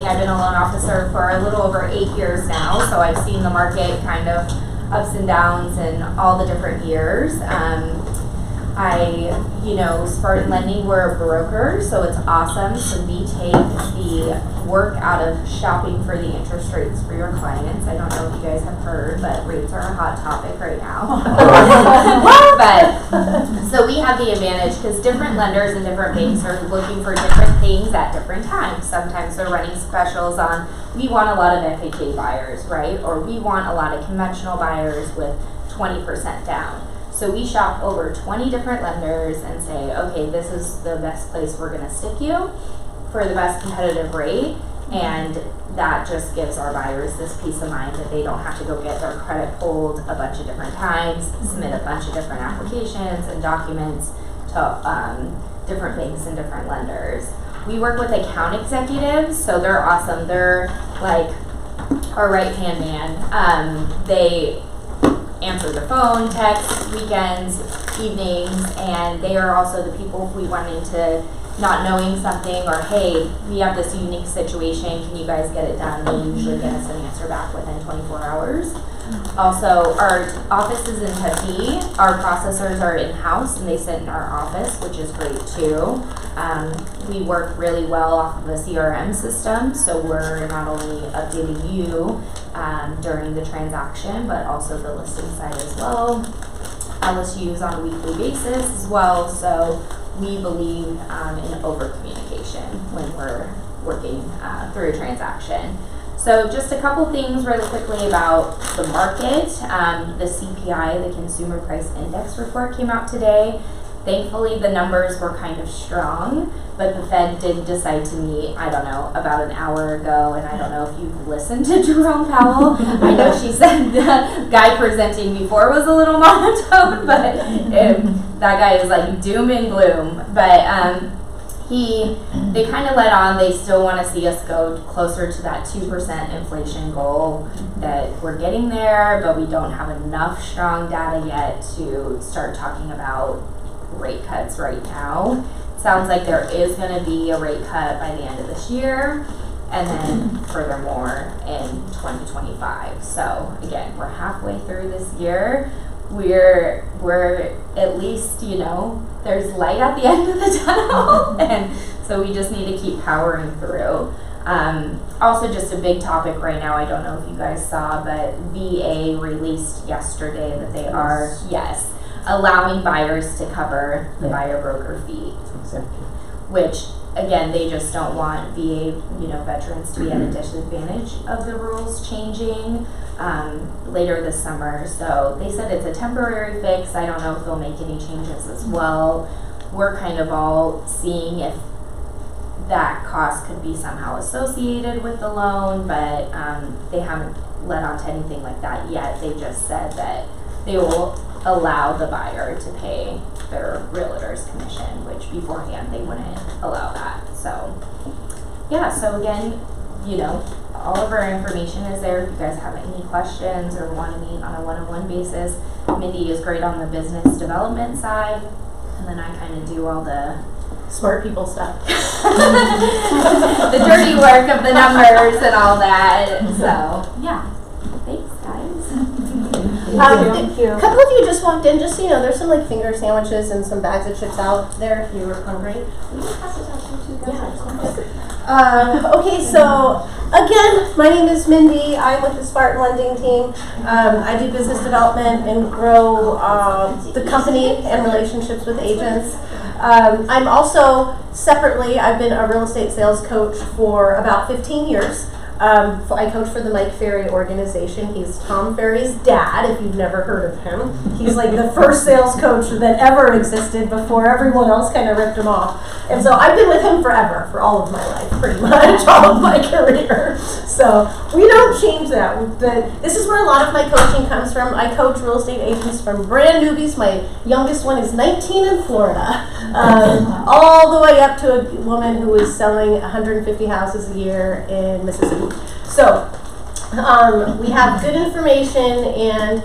I've been a loan officer for a little over 8 years now, so I've seen the market kind of ups and downs in all the different years. Spartan Lending, we're a broker, so it's awesome. So we take the work out of shopping for the interest rates for your clients. I don't know if you guys have heard, but rates are a hot topic right now. But so we have the advantage because different lenders and different banks are looking for different things at different times. Sometimes they're running specials on, we want a lot of FHA buyers, right? Or we want a lot of conventional buyers with 20% down. So we shop over 20 different lenders and say, okay, this is the best place we're going to stick you for the best competitive rate. And that just gives our buyers this peace of mind that they don't have to go get their credit pulled a bunch of different times, submit a bunch of different applications and documents to different banks and different lenders. We work with account executives, so they're awesome. They're like our right-hand man. They answer the phone, text, weekends, evenings, and they are also the people if we run into not knowing something or, hey, we have this unique situation, can you guys get it done? They usually get us an answer back within 24 hours. Also, our office is in Tempe. Our processors are in-house and they sit in our office, which is great too. We work really well off of a CRM system, so we're not only updating you during the transaction, but also the listing side as well. LSUs on a weekly basis as well, so we believe in over-communication when we're working through a transaction. So just a couple things really quickly about the market. The CPI, the Consumer Price Index report, came out today. Thankfully, the numbers were kind of strong, but the Fed did decide to meet, I don't know, about an hour ago, and I don't know if you've listened to Jerome Powell. I know she said the guy presenting before was a little monotone, but that guy is like doom and gloom. But they kind of let on they still want to see us go closer to that 2% inflation goal, that we're getting there, but we don't have enough strong data yet to start talking about rate cuts right now. Sounds like there is going to be a rate cut by the end of this year, and then furthermore in 2025. So again, we're halfway through this year. We're at least, there's light at the end of the tunnel, and so we just need to keep powering through. Also, just a big topic right now, I don't know if you guys saw, but VA released yesterday that they are, allowing buyers to cover the buyer broker fee. Exactly. Which, again, they just don't want VA, veterans to be at a disadvantage of the rules changing later this summer. So they said it's a temporary fix. I don't know if they'll make any changes as well. We're kind of all seeing if that cost could be somehow associated with the loan, but they haven't let on to anything like that yet. They just said that they will allow the buyer to pay their realtor's commission, which beforehand they wouldn't allow that. So so again, all of our information is there. If you guys have any questions or want to meet on a one-on-one basis, Mindy is great on the business development side, and then I kind of do all the smart people stuff. The dirty work of the numbers and all that. So thanks guys. Thank you. A couple of you just walked in, just so you know, there's some like finger sandwiches and some bags of chips out there if you were hungry. Will you pass it out to you guys? Okay, so again, my name is Mindy. I'm with the Spartan Lending team. I do business development and grow the company and relationships with agents. I'm also, separately, I've been a real estate sales coach for about 15 years. I coach for the Mike Ferry organization. He's Tom Ferry's dad, if you've never heard of him. He's like the first sales coach that ever existed before everyone else kind of ripped him off. And so I've been with him forever, for all of my life, pretty much, all of my career. So we don't change that. This is where a lot of my coaching comes from. I coach real estate agents from brand newbies. My youngest one is 19 in Florida, all the way up to a woman who is selling 150 houses a year in Mississippi. So we have good information, and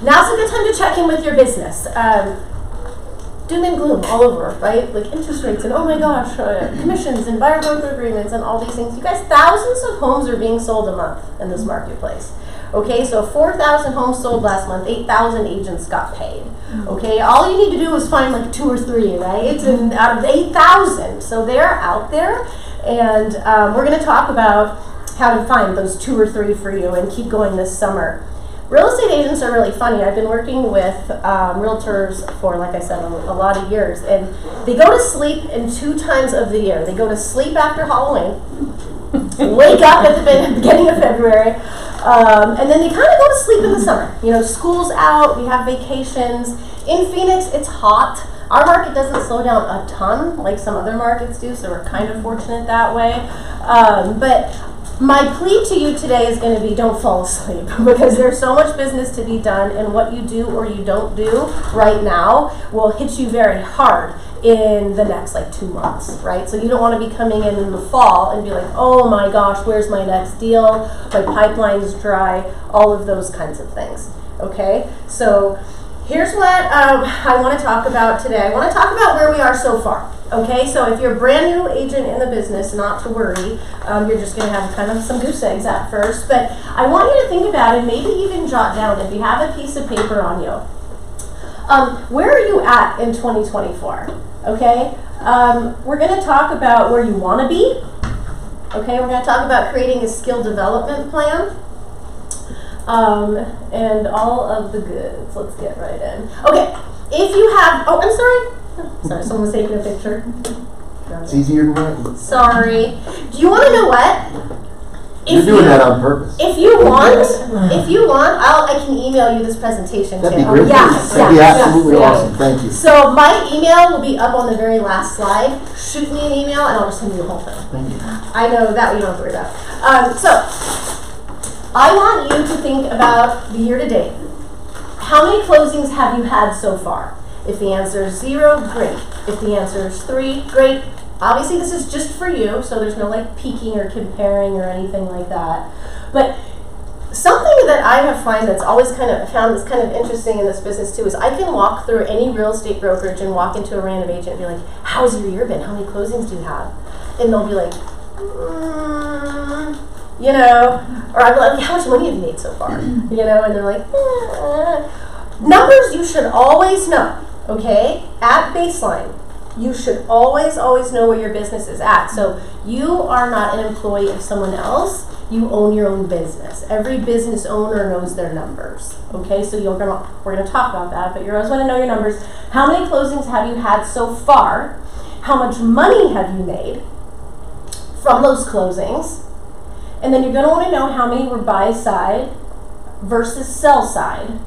now's a good time to check in with your business. doom and gloom all over, right? Like interest rates and oh my gosh, commissions and buyer broker agreements and all these things. You guys, thousands of homes are being sold a month in this marketplace. Okay, so 4,000 homes sold last month, 8,000 agents got paid. Okay, all you need to do is find like 2 or 3, right? And out of 8,000, so they're out there, and we're going to talk about how to find those 2 or 3 for you and keep going this summer. Real estate agents are really funny. I've been working with realtors for, like I said, a lot of years, and they go to sleep in 2 times of the year. They go to sleep after Halloween, wake up at the beginning of February, and then they kind of go to sleep in the summer. You know, school's out, we have vacations. In Phoenix, it's hot. Our market doesn't slow down a ton like some other markets do, so we're kind of fortunate that way. But my plea to you today is going to be don't fall asleep, because there's so much business to be done, and what you do or you don't do right now will hit you very hard in the next like 2 months, right? So you don't want to be coming in the fall and be like, oh my gosh, where's my next deal? My pipeline's dry, all of those kinds of things, okay? So here's what I want to talk about today. I want to talk about where we are so far. Okay, so if you're a brand new agent in the business, not to worry. You're just going to have kind of some goose eggs at first. But I want you to think about it, maybe even jot down, if you have a piece of paper on you. Where are you at in 2024? Okay, we're going to talk about where you want to be. Okay, we're going to talk about creating a skill development plan. And all of the goods. Let's get right in. Okay, if you have, oh, I'm sorry. Sorry, someone was taking a picture. It's easier than that. Sorry. Do you want to know what? You're doing that on purpose. If you want, I can email you this presentation That'd too. be great. Yes, That'd be yes, absolutely yes. awesome. Thank you. So my email will be up on the very last slide. Shoot me an email and I'll just send you the whole thing. Thank you. I know that you don't have to worry about. So I want you to think about the year to date. How many closings have you had so far? If the answer is 0, great. If the answer is 3, great. Obviously this is just for you, so there's no like peeking or comparing or anything like that. But something that I have found that's kind of interesting in this business too is I can walk through any real estate brokerage and walk into a random agent and be like, how's your year been? How many closings do you have? And they'll be like, you know, or I'm like, how much money have you made so far? You know, and they're like, Numbers you should always know, okay? At baseline, you should always know where your business is at. So you are not an employee of someone else. You own your own business. Every business owner knows their numbers, okay? So we're gonna talk about that, but you always want to know your numbers. How many closings have you had so far? How much money have you made from those closings? And then you're gonna want to know how many were buy side versus sell side.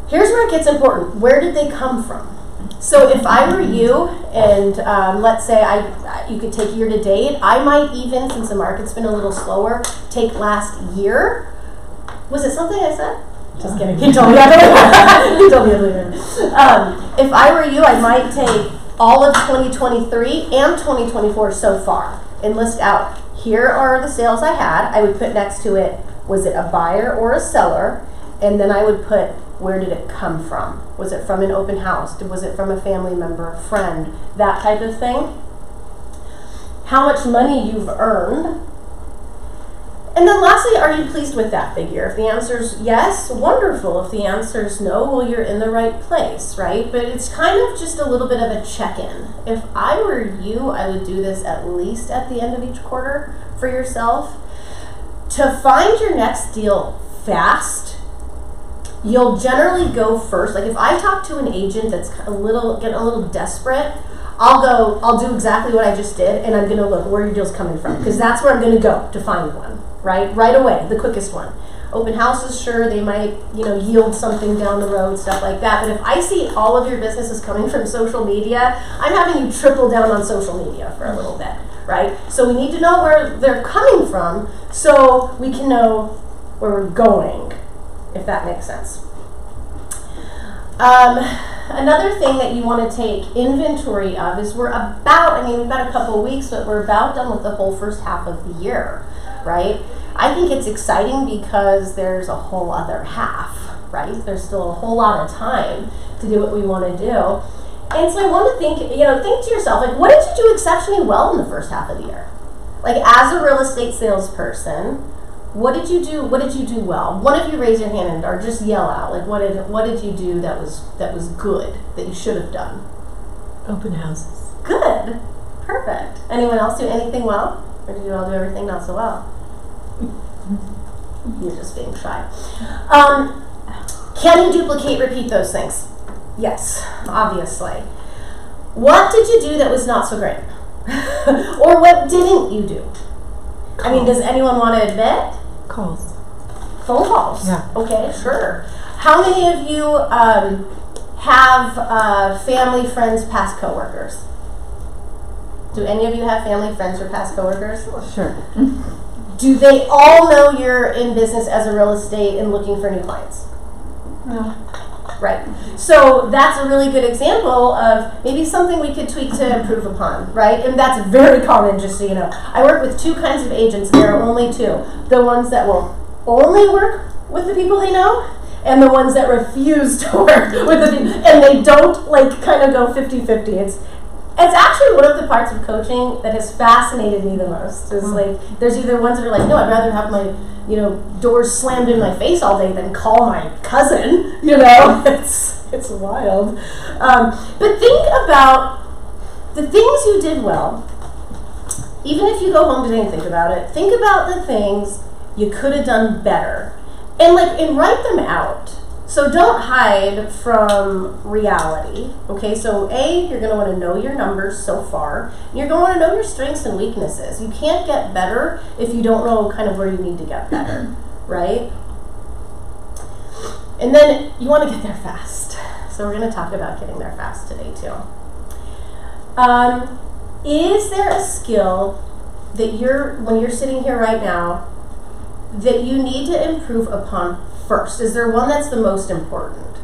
Here's where it gets important. Where did they come from? So if I were you, and let's say you could take year to date, I might even, since the market's been a little slower, take last year. Was it something I said? Just kidding. You told me you told me earlier. If I were you, I might take all of 2023 and 2024 so far and list out, here are the sales I had. I would put next to it, was it a buyer or a seller? And then I would put, where did it come from? Was it from an open house? Was it from a family member, a friend, that type of thing? How much money you've earned. And then lastly, are you pleased with that figure? If the answer is yes, wonderful. If the answer is no, well, you're in the right place, right? But it's kind of just a little bit of a check-in. If I were you, I would do this at least at the end of each quarter for yourself. To find your next deal fast, you'll generally go first. Like if I talk to an agent that's getting a little desperate, I'll do exactly what I just did, and I'm gonna look where your deal's coming from, because that's where I'm gonna go to find one, right away, the quickest one. Open houses, sure, they might yield something down the road, stuff like that. But if I see all of your businesses coming from social media, I'm having you triple down on social media for a little bit, right? So we need to know where they're coming from, so we can know where we're going, if that makes sense. Another thing that you want to take inventory of is we've got a couple weeks, but we're about done with the whole first half of the year, right? I think it's exciting because there's a whole other half, right? There's still a whole lot of time to do what we want to do. And so I want to think to yourself, like, what did you do exceptionally well in the first half of the year? Like, as a real estate salesperson, what did you do well? One of you raise your hand or just yell out, like, what did you do that was good, that you should have done? Open houses. Good. Perfect. Anyone else do anything well? Or did you all do everything not so well? You're just being shy. Can you duplicate, repeat those things? Yes, obviously. What did you do that was not so great? Or what didn't you do? I mean, does anyone want to admit? Calls. Phone calls? Yeah. Okay, sure. How many of you have family, friends, past coworkers? Do any of you have family, friends, or past coworkers? Sure. Do they all know you're in business as a real estate and looking for new clients? No. Right. So that's a really good example of maybe something we could tweak to improve upon, right? And that's very common, just so you know. I work with two kinds of agents. There are only two. The ones that will only work with the people they know, and the ones that refuse to work with the people, and they don't kind of go 50-50. It's actually one of the parts of coaching that has fascinated me the most. Is there's either ones that are like, no, I'd rather have my doors slammed in my face all day than call my cousin. It's wild. But think about the things you did well. Even if you go home today and think about it, think about the things you could have done better, and write them out. So don't hide from reality, okay? So you're going to want to know your numbers so far. And you're going to want to know your strengths and weaknesses. You can't get better if you don't know kind of where you need to get better, right? And then you want to get there fast. So we're going to talk about getting there fast today too. Is there a skill that when you're sitting here right now, that you need to improve upon first? Is there one that's the most important?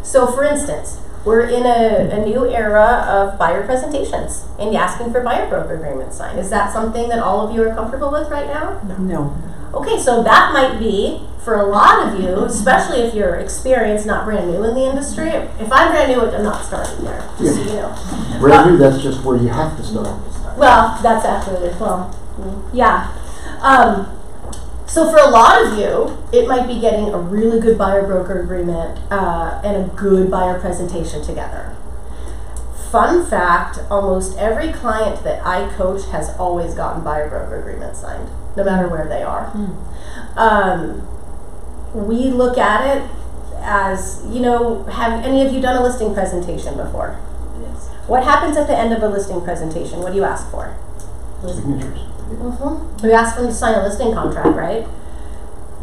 So for instance, we're in a new era of buyer presentations and asking for buyer broker agreements signed. Is that something that all of you are comfortable with right now? No. Okay, so that might be, for a lot of you, especially if you're experienced, not brand new in the industry. If I'm brand new, I'm not starting there, just so you know. Brand new, that's just where you have to start. Well, that's actually, yeah. So for a lot of you, it might be getting a really good buyer broker agreement and a good buyer presentation together. Fun fact, almost every client that I coach has always gotten buyer broker agreements signed, no matter where they are. We look at it as, have any of you done a listing presentation before? Yes. What happens at the end of a listing presentation? What do you ask for? Signatures. We ask them to sign a listing contract, right?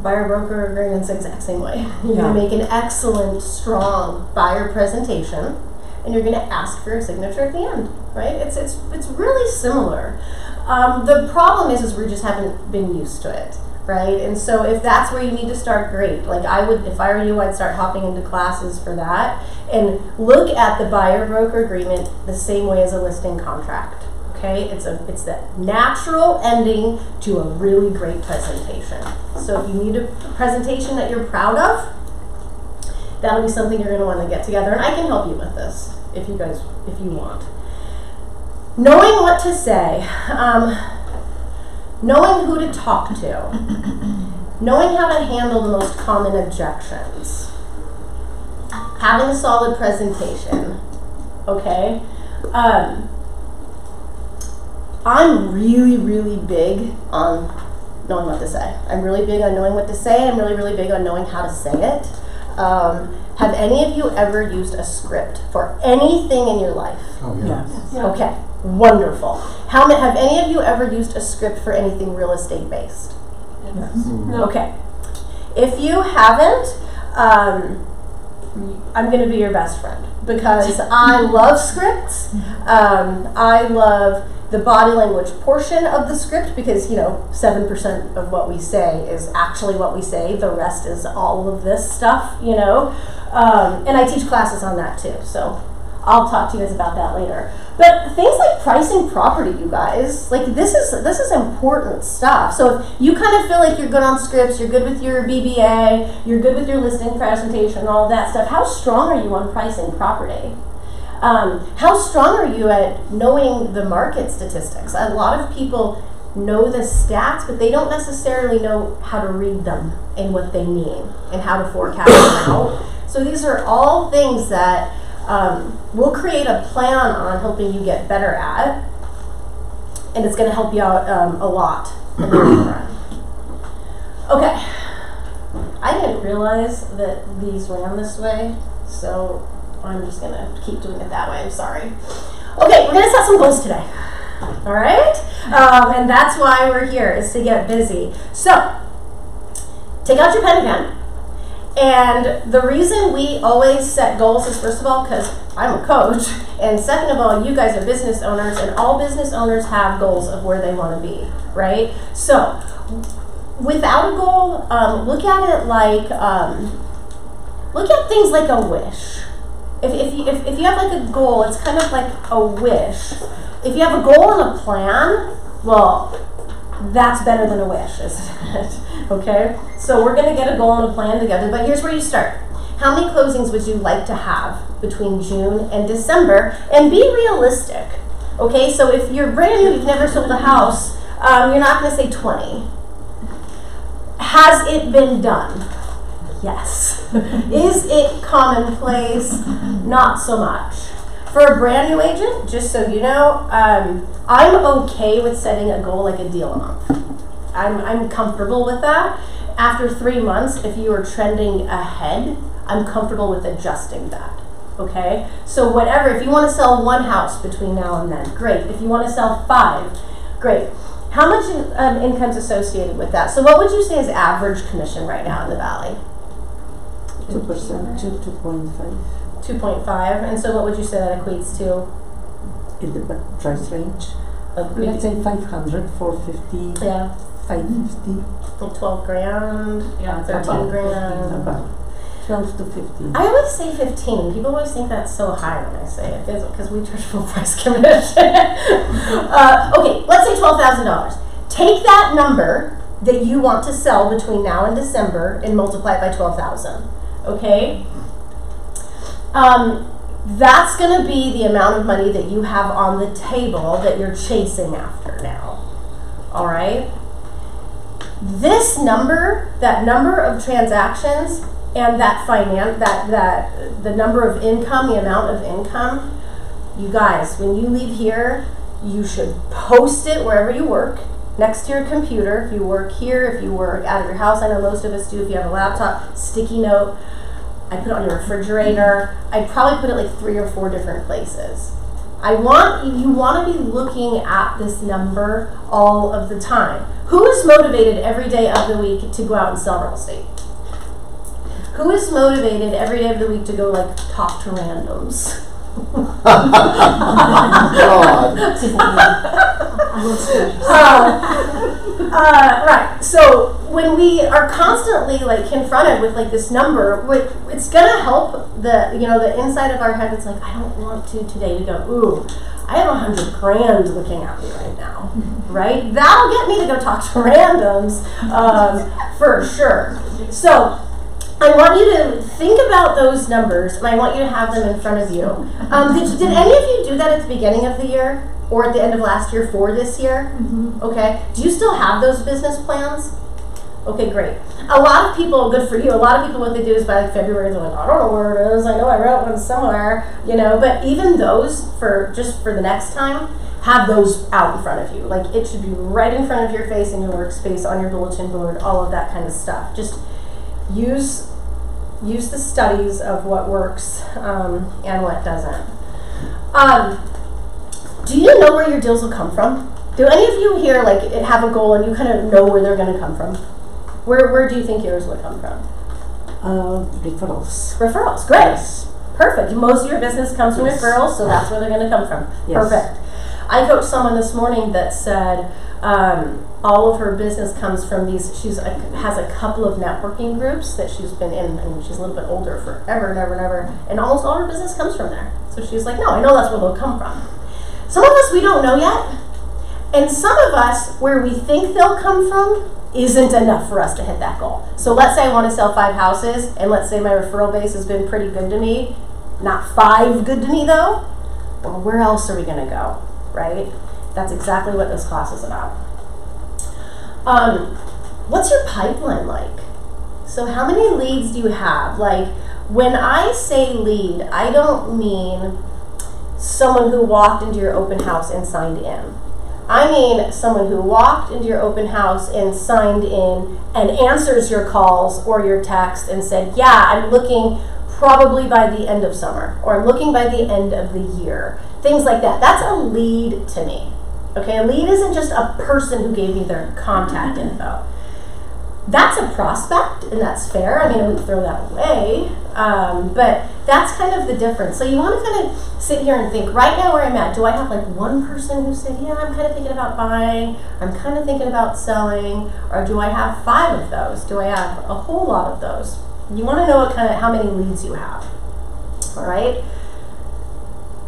Buyer broker agreements the exact same way. You're going to make an excellent, strong buyer presentation, and you're going to ask for a signature at the end, right? It's really similar. The problem is we just haven't been used to it, right? And so if that's where you need to start, great. If I were you, I'd start hopping into classes for that and look at the buyer broker agreement the same way as a listing contract. Okay, it's the natural ending to a really great presentation. So if you need a presentation that you're proud of, that'll be something you're going to want to get together, and I can help you with this if you want. Knowing what to say, knowing who to talk to, knowing how to handle the most common objections, having a solid presentation. Okay. I'm really, really big on knowing what to say. I'm really big on knowing what to say. I'm really, really big on knowing how to say it. Have any of you ever used a script for anything in your life? Oh, yeah. Yes. Okay, wonderful. Have any of you ever used a script for anything real estate based? Yes. No. Okay. If you haven't, I'm going to be your best friend because I love scripts. I love the body language portion of the script because, 7% of what we say is actually what we say. The rest is all of this stuff, and I teach classes on that too. So I'll talk to you guys about that later. But things like pricing property, you guys, like this is important stuff. So if you kind of feel like you're good on scripts, you're good with your BBA, you're good with your listing presentation, all of that stuff, how strong are you on pricing property? How strong are you at knowing the market statistics? A lot of people know the stats, but they don't necessarily know how to read them and what they mean and how to forecast them out. So these are all things that we'll create a plan on helping you get better at, and it's going to help you out a lot in the long run. Okay, I didn't realize that these ran this way, so I'm just going to keep doing it that way. I'm sorry. Okay, we're going to set some goals today. All right? And that's why we're here, is to get busy. So, take out your pen again. And the reason we always set goals is, first of all, because I'm a coach, and second of all, you guys are business owners, and all business owners have goals of where they want to be, right? So, without a goal, look at it like, look at things like a wish. If you have like a goal, it's kind of like a wish. If you have a goal and a plan, well, that's better than a wish, isn't it? Okay? So we're going to get a goal and a plan together, but here's where you start. How many closings would you like to have between June and December? And be realistic. Okay? So if you're brand new, you've never sold a house, you're not going to say 20. Has it been done? Yes. Is it commonplace? Not so much. For a brand new agent, just so you know, I'm okay with setting a goal like a deal a month. I'm comfortable with that. After 3 months, if you are trending ahead, I'm comfortable with adjusting that. Okay? So whatever, if you want to sell 1 house between now and then, great. If you want to sell 5, great. How much income is associated with that? So what would you say is average commission right now in the Valley? 2%, 2.5. 2.5, and so what would you say that equates to? In the price range. Like Let's say 500, 450, yeah, 550, like 12 grand, Yeah, 13 grand. about 12 to 15. I always say 15. People always think that's so high when I say it, because we charge full price commission. Okay, let's say $12,000. Take that number that you want to sell between now and December and multiply it by 12,000. Okay? That's going to be the amount of money that you have on the table that you're chasing after now. All right? This number, that number of transactions, and that the number of income, the amount of income, you guys, when you leave here, you should post it wherever you work, next to your computer. If you work here, if you work out of your house, I know most of us do. If you have a laptop, sticky note. I put it on your refrigerator. I'd probably put it like 3 or 4 different places. You want to be looking at this number all of the time. Who is motivated every day of the week to go out and sell real estate? Who is motivated every day of the week to go like talk to randoms? Right. So when we are constantly like confronted with like this number, it's gonna help the inside of our head. It's like, I don't want to today to go, ooh, I have 100 grand looking at me right now, right? That'll get me to go talk to randoms, for sure. So I want you to think about those numbers, and I want you to have them in front of you. Did any of you do that at the beginning of the year or at the end of last year for this year? Mm-hmm. Okay. Do you still have those business plans? Okay, great. A lot of people, good for you, a lot of people, what they do is by like February, they're like, I don't know where it is, I know I wrote one somewhere, but even those, just for the next time, have those out in front of you. Like, it should be right in front of your face, in your workspace, on your bulletin board, all of that kind of stuff. Just use the studies of what works and what doesn't. Do you know where your deals will come from? Do any of you here like have a goal and you kind of know where they're going to come from? Where do you think yours would come from? Referrals. Referrals, great. Yes. Perfect. Most of your business comes from Yes. referrals, so that's where they're going to come from. Yes. Perfect. I coached someone this morning that said, All of her business comes from these. Has a couple of networking groups that she's been in. I mean, she's a little bit older, forever and ever and ever, and almost all her business comes from there. So she's like, no, I know that's where they'll come from. Some of us, we don't know yet, and some of us, where we think they'll come from, isn't enough for us to hit that goal. So let's say I want to sell 5 houses, and let's say my referral base has been pretty good to me, not 5 good to me though. Well, where else are we going to go, right? That's exactly what this class is about. What's your pipeline like? So how many leads do you have? Like, when I say lead, I don't mean someone who walked into your open house and signed in. I mean someone who walked into your open house and signed in and answers your calls or your text and said, yeah, I'm looking probably by the end of summer, or I'm looking by the end of the year. Things like that. That's a lead to me. Okay, a lead isn't just a person who gave me their contact info. That's a prospect, and that's fair. I mean, I wouldn't throw that away, but that's kind of the difference. So you want to kind of sit here and think, right now where I'm at, do I have like one person who said, yeah, I'm kind of thinking about buying, I'm kind of thinking about selling, or do I have 5 of those? Do I have a whole lot of those? You want to know how many leads you have, all right?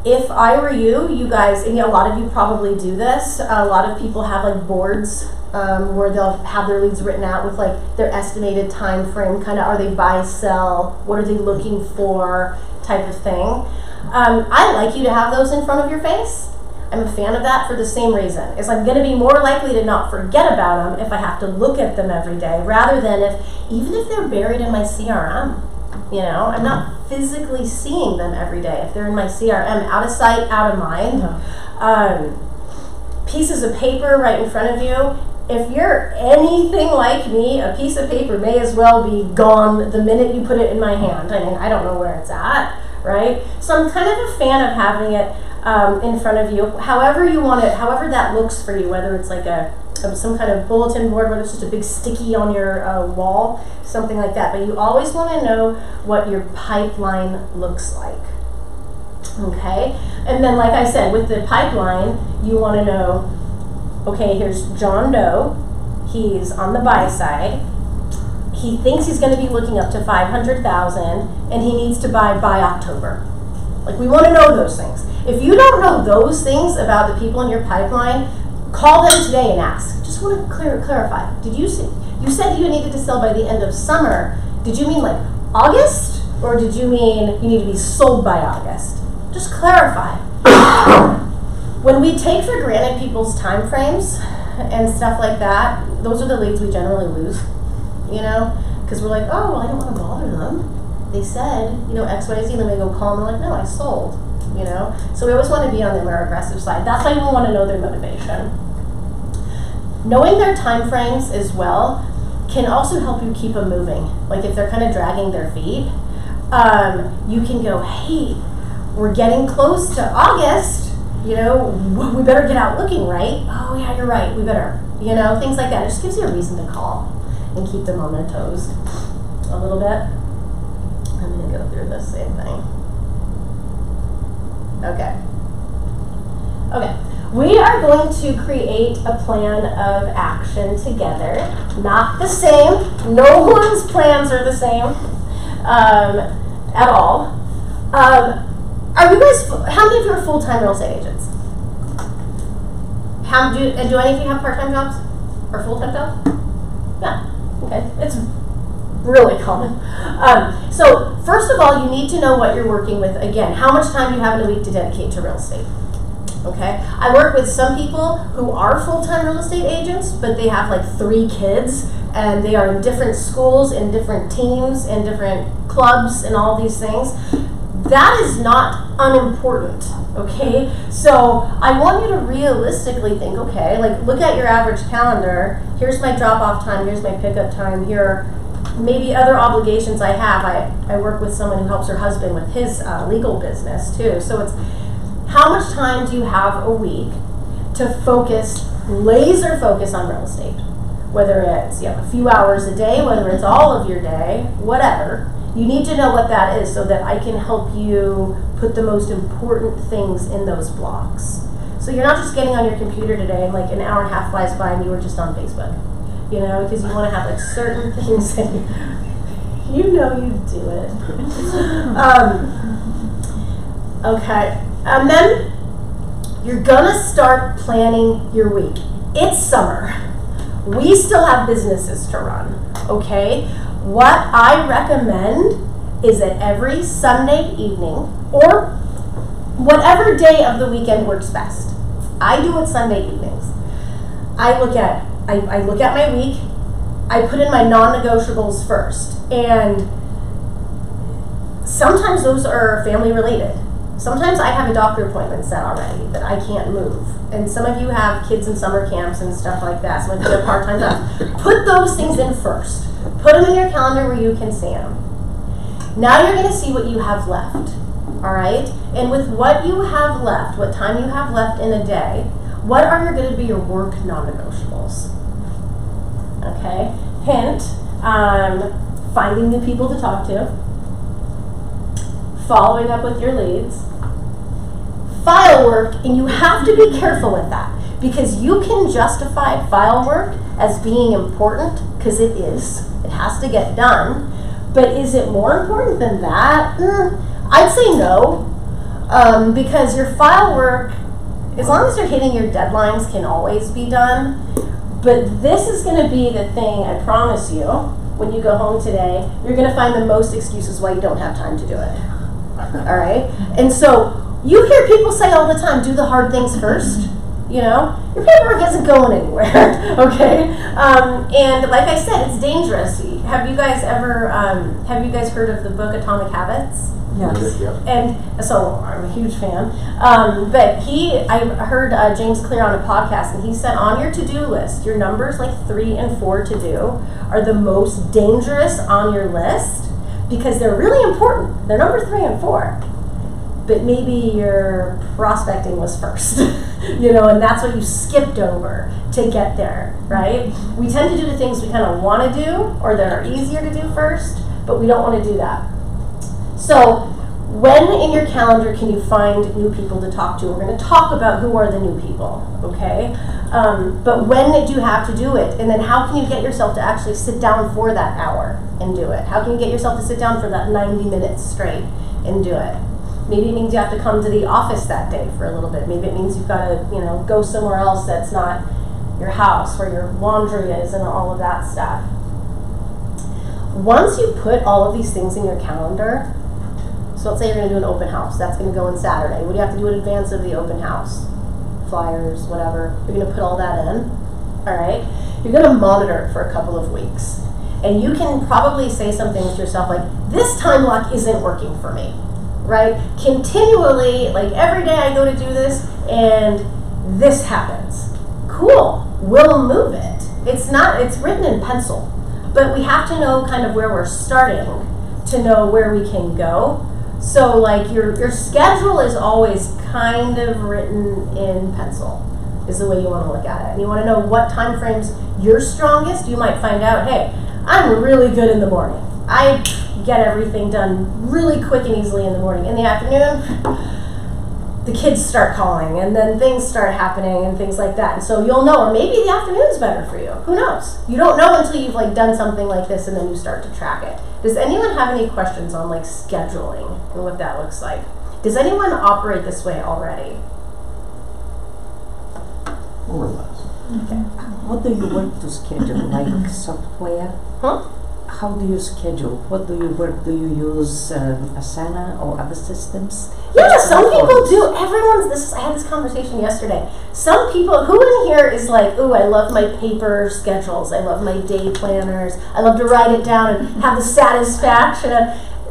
If I were you, you guys, and a lot of you probably do this, a lot of people have like boards where they'll have their leads written out with like their estimated time frame, kind of are they buy, sell, what are they looking for type of thing. I like you to have those in front of your face. I'm a fan of that for the same reason, is I'm going to be more likely to not forget about them if I have to look at them every day, rather than even if they're buried in my CRM. You know, I'm not physically seeing them every day. If they're in my CRM, out of sight, out of mind. Pieces of paper right in front of you. If you're anything like me, a piece of paper may as well be gone the minute you put it in my hand. I mean, I don't know where it's at, right? So I'm kind of a fan of having it in front of you, however you want it, however that looks for you, whether it's like some kind of bulletin board, whether it's just a big sticky on your wall, something like that. But you always want to know what your pipeline looks like. Okay? And then, like I said, with the pipeline, you want to know, okay, here's John Doe. He's on the buy side. He thinks he's going to be looking up to 500,000, and he needs to buy by October. Like, we want to know those things. If you don't know those things about the people in your pipeline, call them today and ask. Just want to clarify. You said you needed to sell by the end of summer. Did you mean like August? Or did you mean you need to be sold by August? Just clarify. When we take for granted people's time frames and stuff like that, those are the leads we generally lose, you know? Because we're like, oh, well, I don't want to bother them. They said, you know, X, Y, Z, and then we go call them and they're like, no, I sold, you know? So we always want to be on the more aggressive side. That's why we want to know their motivation. Knowing their time frames as well can also help you keep them moving. Like if they're kind of dragging their feet, you can go, hey, we're getting close to August, you know, we better get out looking, right? Oh yeah, you're right, we better, you know, things like that. It just gives you a reason to call and keep them on their toes a little bit. I'm gonna go through this same thing. Okay. We are going to create a plan of action together. Not the same. No one's plans are the same at all. Are you guys? How many of you are full-time real estate agents? Do any of you have part-time jobs or full-time jobs? Yeah. Okay. It's really common. So first of all, you need to know what you're working with. Again, how much time do you have in a week to dedicate to real estate? Okay, I work with some people who are full-time real estate agents, but they have like 3 kids, and they are in different schools, in different teams, in different clubs, and all these things. That is not unimportant, okay? So I want you to realistically think, okay, like look at your average calendar. Here's my drop-off time, here's my pickup time, here are maybe other obligations I have. I work with someone who helps her husband with his legal business too, so it's how much time do you have a week to focus, laser focus on real estate? Whether it's a few hours a day, whether it's all of your day, whatever. You need to know what that is so that I can help you put the most important things in those blocks. So you're not just getting on your computer today and like an hour and a half flies by and you were just on Facebook, you know, because you want to have like certain things that you know you do it. Okay, and then you're gonna start planning your week. It's summer. We still have businesses to run, okay? What I recommend is that every Sunday evening, or whatever day of the weekend works best. I do it Sunday evenings. I look at my week, I put in my non-negotiables first, and sometimes those are family related. Sometimes I have a doctor appointment set already that I can't move. And some of you have kids in summer camps and stuff like that. Some of you have part-time jobs. Put those things in first. Put them in your calendar where you can see them. Now you're going to see what you have left. All right? And with what you have left, what time you have left in a day, what are going to be your work non-negotiables? Okay? Hint, finding new people to talk to, following up with your leads, file work, and you have to be careful with that because you can justify file work as being important because it is. It has to get done. But is it more important than that? I'd say no, because your file work, as long as you're hitting your deadlines, can always be done. But this is going to be the thing, I promise you, when you go home today, you're going to find the most excuses why you don't have time to do it. All right? And so you hear people say all the time, do the hard things first. You know, your paperwork isn't going anywhere, okay? And like I said, it's dangerous. Have you guys heard of the book Atomic Habits? Yes. Yeah. And so I'm a huge fan. But I heard James Clear on a podcast, and he said on your to-do list, your numbers like 3 and 4 to do are the most dangerous on your list because they're really important. They're number 3 and 4. But maybe your prospecting was first, you know, and that's what you skipped over to get there, right? We tend to do the things we kind of want to do or that are easier to do first, but we don't want to do that. So when in your calendar can you find new people to talk to? We're going to talk about who are the new people, okay? But when do you have to do it? And then how can you get yourself to actually sit down for that hour and do it? How can you get yourself to sit down for that 90 minutes straight and do it? Maybe it means you have to come to the office that day for a little bit. Maybe it means you've got to, go somewhere else that's not your house where your laundry is and all of that stuff. Once you put all of these things in your calendar, so let's say you're going to do an open house. That's going to go on Saturday. What do you have to do in advance of the open house? Flyers, whatever. You're going to put all that in. All right? You're going to monitor it for a couple of weeks. And you can probably say something to yourself like, this time block isn't working for me. Right? Continually, like every day I go to do this and this happens. Cool. We'll move it. It's written in pencil. But we have to know kind of where we're starting to know where we can go. So like your schedule is always kind of written in pencil is the way you want to look at it. And you want to know what time frames you're strongest. You might find out, hey, I'm really good in the morning. I get everything done really quick and easily in the morning. In the afternoon, the kids start calling and then things start happening and things like that. And so you'll know, or maybe the afternoon's better for you. Who knows? You don't know until you've like done something like this and then you start to track it. Does anyone have any questions on like scheduling and what that looks like? Does anyone operate this way already? More or less. Okay. What do you work to schedule? Like software? Huh? How do you schedule? What do you work? Do you use Asana or other systems? Yeah, some people do. I had this conversation yesterday. Some people, who in here is like, ooh, I love my paper schedules. I love my day planners. I love to write it down and have the satisfaction.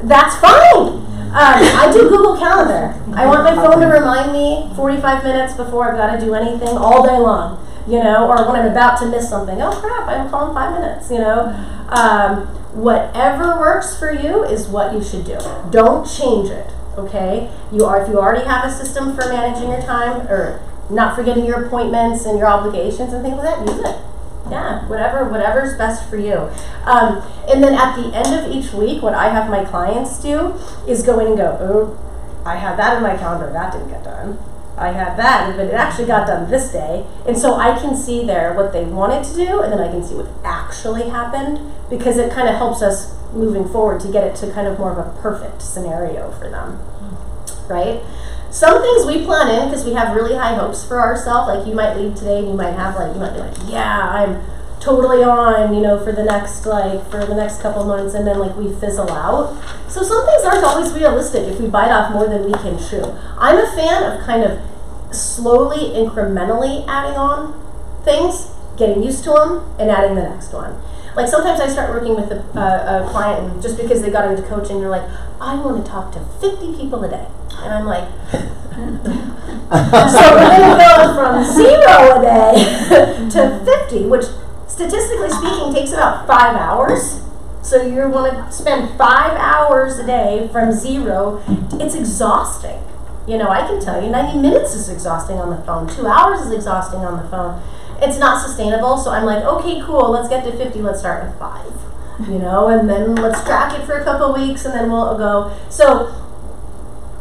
That's fine. I do Google Calendar. I want my phone to remind me 45 minutes before I've got to do anything all day long, or when I'm about to miss something. Oh crap, I'm calling 5 minutes, Whatever works for you is what you should do. Don't change it, okay? If you already have a system for managing your time or not forgetting your appointments and your obligations and things like that, use it. Yeah, whatever's best for you. And then at the end of each week, what I have my clients do is go in and go, oh, I had that in my calendar, that didn't get done. I had that, but it actually got done this day. And so I can see there what they wanted to do, and then I can see what actually happened, because it kind of helps us moving forward to get it to kind of more of a perfect scenario for them, right? Some things we plan in because we have really high hopes for ourselves. Like you might leave today and you might have like, you might be like, yeah, I'm totally on, you know, for the next couple months, and then like we fizzle out. So some things aren't always realistic if we bite off more than we can chew. I'm a fan of kind of slowly, incrementally adding on things, getting used to them, and adding the next one. Like sometimes I start working with a client, and just because they got into coaching, they're like, I want to talk to 50 people a day. And I'm like, so we're going to go from 0 a day to 50, which statistically speaking takes about 5 hours. So you want to spend 5 hours a day from 0. It's exhausting. You know, I can tell you 90 minutes is exhausting on the phone. 2 hours is exhausting on the phone. It's not sustainable. So I'm like, okay, cool. Let's get to 50. Let's start with 5. You know, and then let's track it for a couple weeks, and then we'll go. So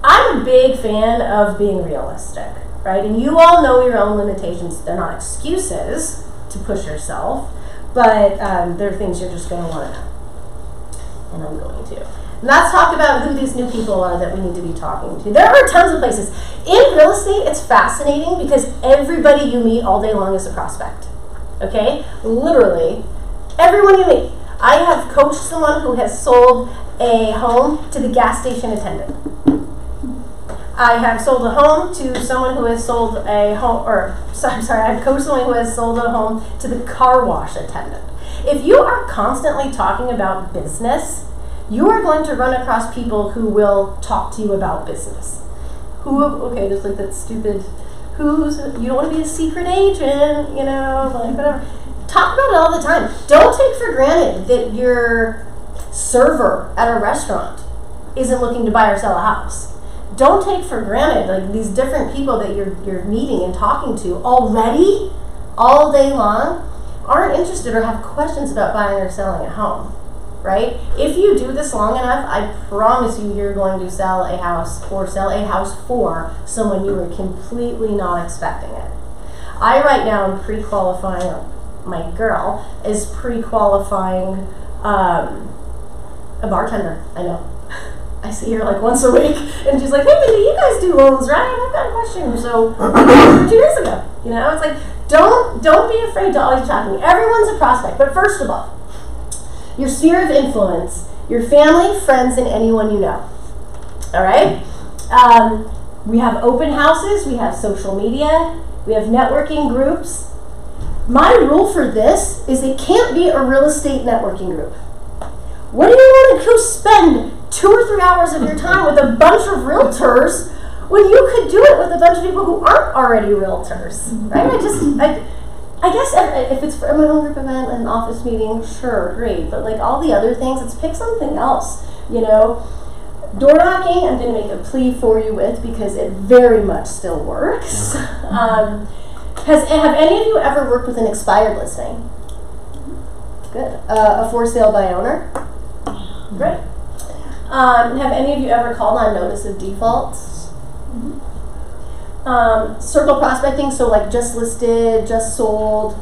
I'm a big fan of being realistic, right? And you all know your own limitations. They're not excuses to push yourself, but they're things you're just going to want to know. And I'm going to. And let's talk about who these new people are that we need to be talking to. There are tons of places. In real estate, it's fascinating because everybody you meet all day long is a prospect. Okay? Literally, everyone you meet. I have coached someone who has sold a home to the gas station attendant. I have sold a home to someone who has sold a home, I've coached someone who has sold a home to the car wash attendant. If you are constantly talking about business, you are going to run across people who will talk to you about business. Just like that stupid, you don't want to be a secret agent, you know, like whatever. Talk about it all the time. Don't take for granted that your server at a restaurant isn't looking to buy or sell a house. Don't take for granted like these different people that you're meeting and talking to already all day long aren't interested or have questions about buying or selling a home, right? If you do this long enough, I promise you're going to sell a house or sell a house for someone you were completely not expecting it. I right now am pre-qualifying, my girl is pre-qualifying a bartender, I know. I see her like once a week, and she's like, hey, Mindy, you guys do loans, right? I've got a question. So, 2 years ago, you know, it's like, don't be afraid to always talk to me. Everyone's a prospect, but first of all, your sphere of influence, your family, friends, and anyone you know. All right? We have open houses, we have social media, we have networking groups. My rule for this is it can't be a real estate networking group. What do you want to go spend 2 or 3 hours of your time with a bunch of realtors when you could do it with a bunch of people who aren't already realtors, right? I guess if it's for a home group event, an office meeting, sure, great. But like all the other things, let's pick something else, you know. Door knocking, I'm going to make a plea for you with because it very much still works. Have any of you ever worked with an expired listing? Good. A for sale by owner? Great. Have any of you ever called on notice of defaults? Circle prospecting, so like just listed, just sold.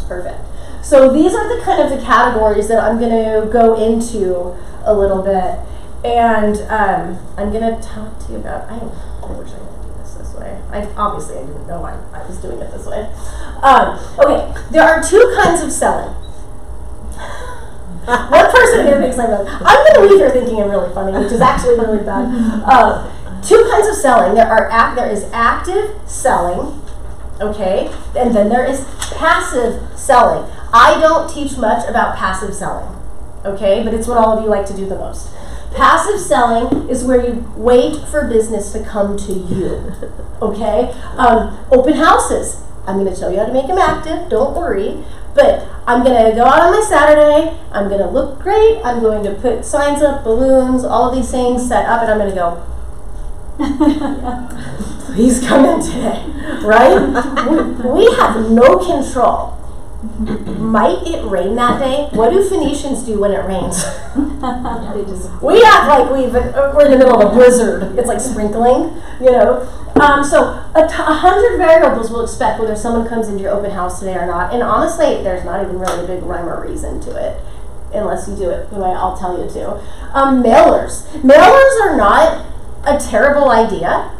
Perfect. So these are the kind of the categories that I'm going to go into a little bit. And I'm going to talk to you about, I wish I could do this way. I didn't know I was doing it this way. Okay, there are 2 kinds of selling. One person here thinks I'm going to leave here thinking I'm really funny, which is actually really bad. 2 kinds of selling. There is active selling, okay, and then there is passive selling. I don't teach much about passive selling, okay, but it's what all of you like to do the most. Passive selling is where you wait for business to come to you, okay? Open houses. I'm going to tell you how to make them active, don't worry. But I'm going to go out on my Saturday, I'm going to look great, I'm going to put signs up, balloons, all of these things set up, and I'm going to go, please come in today, right? We have no control. Might it rain that day? What do Phoenicians do when it rains? We act like we're in the middle of a blizzard. It's like sprinkling, you know. So 100 variables will expect whether someone comes into your open house today or not. And honestly, there's not even really a big rhyme or reason to it, unless you do it the way I'll tell you to. Mailers. Mailers are not a terrible idea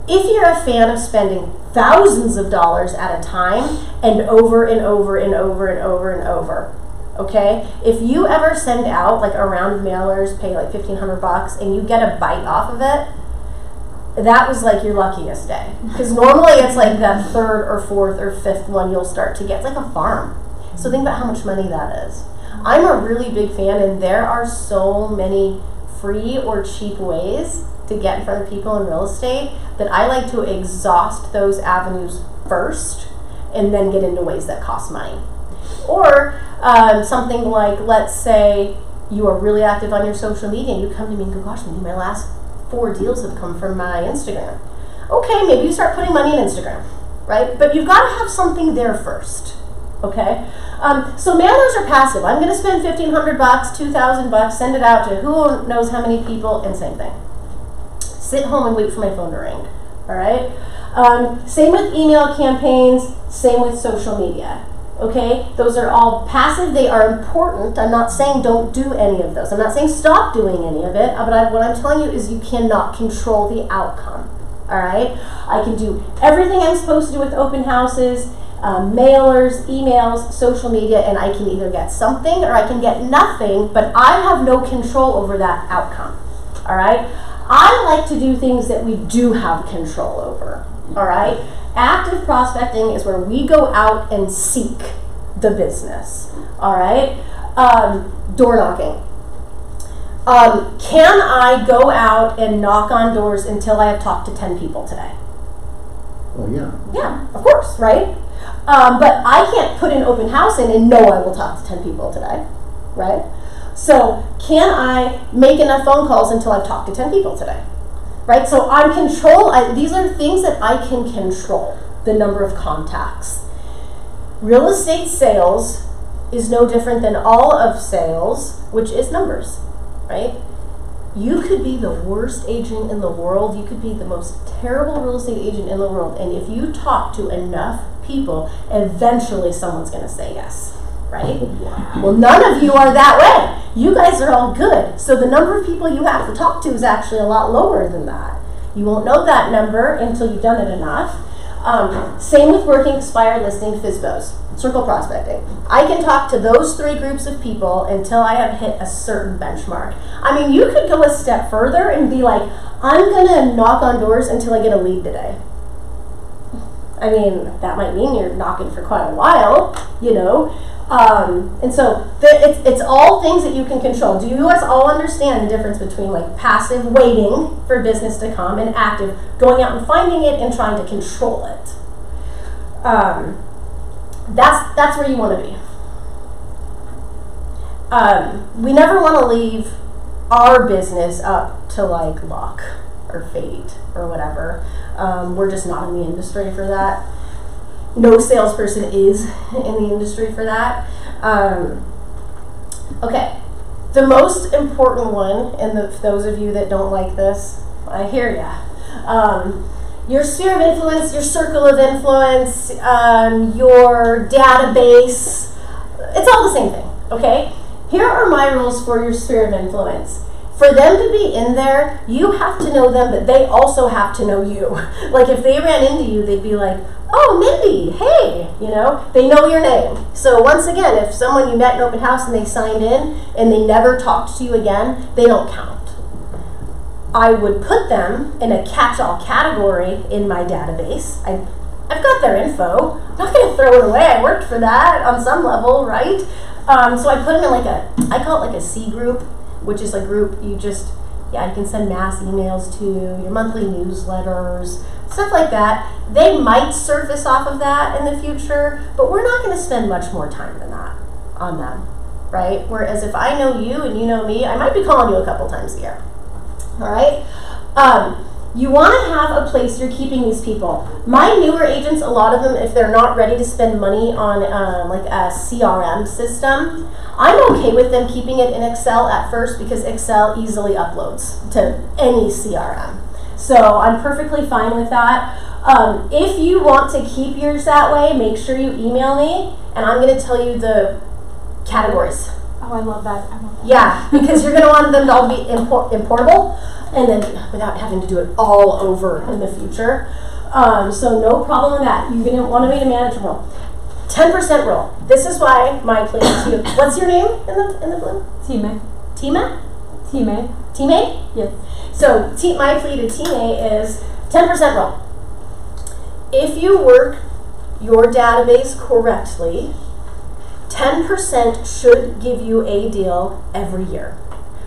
if you're a fan of spending thousands of dollars at a time and over and over and over and over and over. Okay? If you ever send out like a round of mailers, pay like $1,500 and you get a bite off of it, that was like your luckiest day. Because normally it's like that third or fourth or fifth one you'll start to get. It's like a farm. So think about how much money that is. I'm a really big fan, and there are so many free or cheap ways to get in front of people in real estate that I like to exhaust those avenues first and then get into ways that cost money. Or something like, let's say you are really active on your social media and you come to me and go, gosh, Mindy, my last 4 deals have come from my Instagram. Okay, maybe you start putting money in Instagram, right? But you've got to have something there first, okay? So mailers are passive. I'm going to spend $1,500, $2,000, send it out to who knows how many people, and same thing. Sit home and wait for my phone to ring, all right? Same with email campaigns, same with social media. Okay, those are all passive. They are important. I'm not saying don't do any of those. I'm not saying stop doing any of it. But what I'm telling you is you cannot control the outcome. All right, I can do everything I'm supposed to do with open houses, mailers, emails, social media, and I can either get something or I can get nothing. But I have no control over that outcome. All right, I like to do things that we do have control over. All right. Active prospecting is where we go out and seek the business, all right? Door knocking. Can I go out and knock on doors until I have talked to 10 people today? Well, yeah. Yeah, of course, right? But I can't put an open house in and know I will talk to 10 people today, right? So can I make enough phone calls until I've talked to 10 people today? Right, so these are things that I can control, the number of contacts. Real estate sales is no different than all of sales, which is numbers, right? You could be the worst agent in the world, you could be the most terrible real estate agent in the world, and if you talk to enough people, eventually someone's gonna say yes. Right? Well, none of you are that way. You guys are all good. So the number of people you have to talk to is actually a lot lower than that. You won't know that number until you've done it enough. Same with working expired listing FSBOs, circle prospecting. I can talk to those 3 groups of people until I have hit a certain benchmark. I mean, you could go a step further and be like, I'm gonna knock on doors until I get a lead today. I mean, that might mean you're knocking for quite a while, you know. And so it's all things that you can control. Do you guys all understand the difference between like passive waiting for business to come and active going out and finding it and trying to control it? That's where you want to be. We never want to leave our business up to like luck or fate or whatever. We're just not in the industry for that. No salesperson is in the industry for that. Okay, the most important one, and those of you that don't like this, I hear ya. Your sphere of influence, your circle of influence, your database, it's all the same thing, okay? Here are my rules for your sphere of influence. For them to be in there, you have to know them, but they also have to know you. Like if they ran into you, they'd be like, oh, Mindy, hey, you know, they know your name. So once again, if someone you met in open house and they signed in and they never talked to you again, they don't count. I would put them in a catch-all category in my database. I've got their info. I'm not going to throw it away. I worked for that on some level, right? So I put them in I call it like a C group, which is a group you can send mass emails to, your monthly newsletters, stuff like that. They might surface off of that in the future, but we're not going to spend much more time than that on them, right? Whereas if I know you and you know me, I might be calling you a couple times a year, all right? You want to have a place you're keeping these people. My newer agents, a lot of them, if they're not ready to spend money on like a CRM system, I'm okay with them keeping it in Excel at first because Excel easily uploads to any CRM. So I'm perfectly fine with that. If you want to keep yours that way, make sure you email me and I'm going to tell you the categories. Oh, I love that. I love that. Yeah, because you're going to want them to all be importable and then without having to do it all over in the future. So no problem with that. You're going to want to be a manager rule. 10% rule. This is why my plan to you. What's your name in the blue? Time. Tima? Time. Teammate? Yes. So my plea to teammate is 10% rule. If you work your database correctly, 10% should give you a deal every year.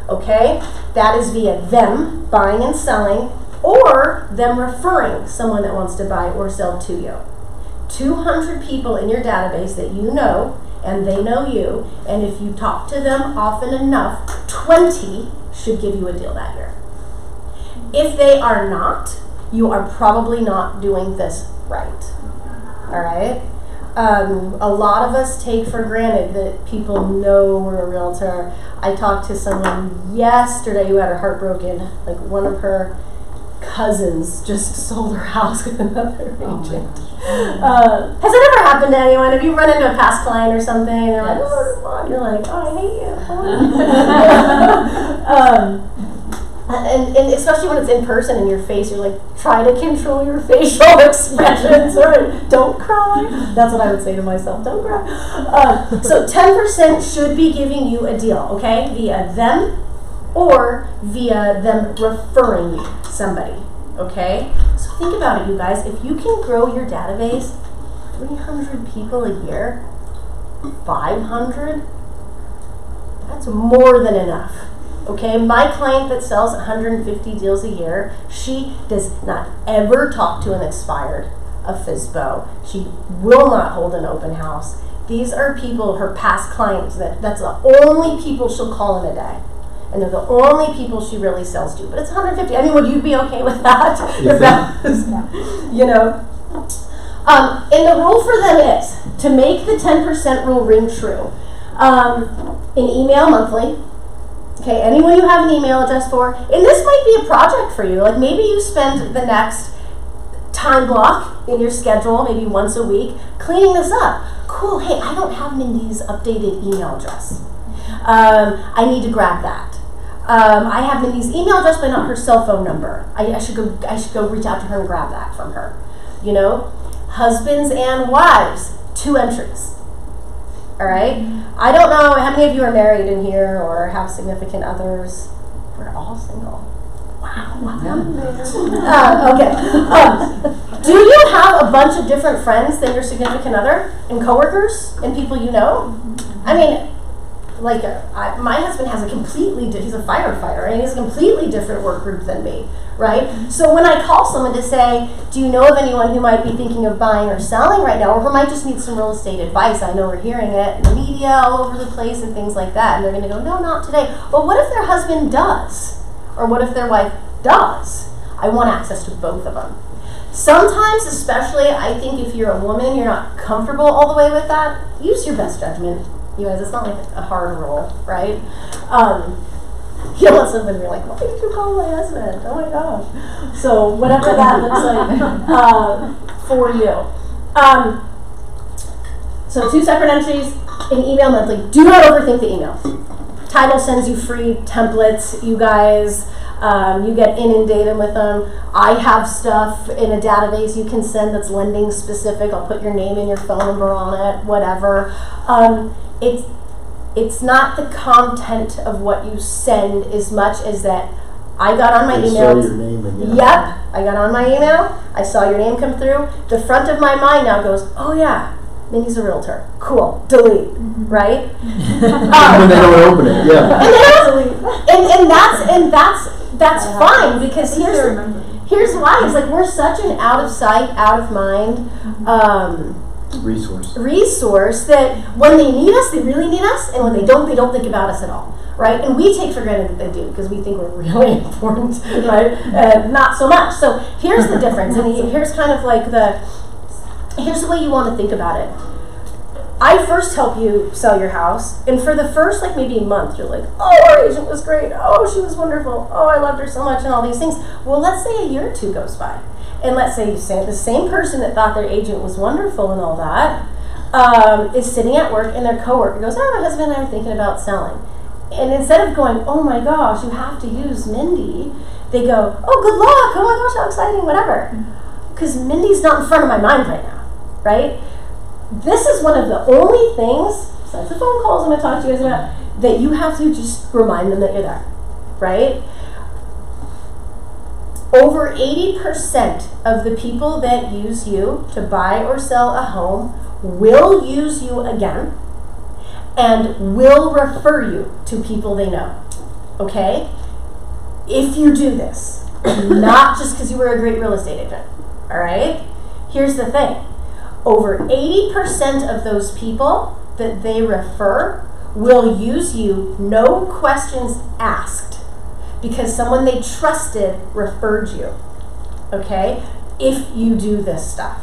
Okay? That is via them buying and selling or them referring someone that wants to buy or sell to you. 200 people in your database that you know and they know you, and if you talk to them often enough, 20 should give you a deal that year. If they are not, you are probably not doing this right. All right? A lot of us take for granted that people know we're a realtor. I talked to someone yesterday who had her heart broken. Like one of her cousins just sold her house with another agent. Has it ever happened to anyone? Have you run into a past client or something and they're like, oh, you're like, oh, I hate you. And especially when it's in person in your face, you're like, try to control your facial expressions or don't cry. That's what I would say to myself, don't cry. So 10% should be giving you a deal, okay? Via them or via them referring you somebody, okay? So think about it, you guys. If you can grow your database 300 people a year, 500, that's more than enough. Okay, my client that sells 150 deals a year, she does not ever talk to an expired, a FSBO. She will not hold an open house. These are people, her past clients, that's the only people she'll call in a day. And they're the only people she really sells to. But it's 150. I mean, would you be okay with that? If that was, you know? And the rule for them is to make the 10% rule ring true. An email monthly. Okay, anyone you have an email address for, and this might be a project for you. Like maybe you spend the next time block in your schedule, maybe once a week, cleaning this up. Cool, hey, I don't have Mindy's updated email address. I need to grab that. I have Mindy's email address, but not her cell phone number. I should go reach out to her and grab that from her. You know, husbands and wives, 2 entries. All right. I don't know how many of you are married in here or have significant others. We're all single. Wow. Okay. Do you have a bunch of different friends than your significant other and coworkers and people you know? I mean, like my husband has he's a firefighter, and he has a completely different work group than me, right? So when I call someone to say, do you know of anyone who might be thinking of buying or selling right now, or who might just need some real estate advice? I know we're hearing it in the media all over the place and things like that, and they're going to go, no, not today. Well, what if their husband does? Or what if their wife does? I want access to both of them. Sometimes, especially, I think if you're a woman, you're not comfortable all the way with that, use your best judgment. You guys, it's not like a hard rule, right? You want something, you're like, why did you call my husband? Oh my gosh. So whatever that looks like for you. So 2 separate entries, an email monthly. Do not overthink the email. Title sends you free templates, you guys. You get inundated with them. I have stuff in a database you can send that's lending specific. I'll put your name and your phone number on it, whatever. It's not the content of what you send as much as that I got on my email. Saw your name again. Yep, I got on my email. I saw your name come through. The front of my mind now goes, oh yeah, Mindy's a realtor. Cool. Delete. Right? When they don't open it, yeah. And that's fine, because here's why. It's like we're such an out of sight, out of mind resource that when they need us, they really need us, and when they don't think about us at all, right? And we take for granted that they do because we think we're really important, right? Not so much. So here's the difference, and here's kind of like here's the way you want to think about it. I first help you sell your house, and for the first like maybe a month, you're like, oh, our agent was great, oh, she was wonderful, oh, I loved her so much, and all these things. Well, let's say a year or two goes by, and let's say the same person that thought their agent was wonderful and all that is sitting at work, and their coworker goes, oh, my husband and I are thinking about selling. And instead of going, oh my gosh, you have to use Mindy, they go, oh, good luck, oh my gosh, how exciting, whatever. Because Mindy's not in front of my mind right now, right? This is one of the only things, besides the phone calls I'm going to talk to you guys about, that you have to just remind them that you're there, right? Over 80% of the people that use you to buy or sell a home will use you again and will refer you to people they know, okay? If you do this, not just because you were a great real estate agent, all right? Here's the thing. Over 80% of those people that they refer will use you, no questions asked, because someone they trusted referred you, okay? If you do this stuff.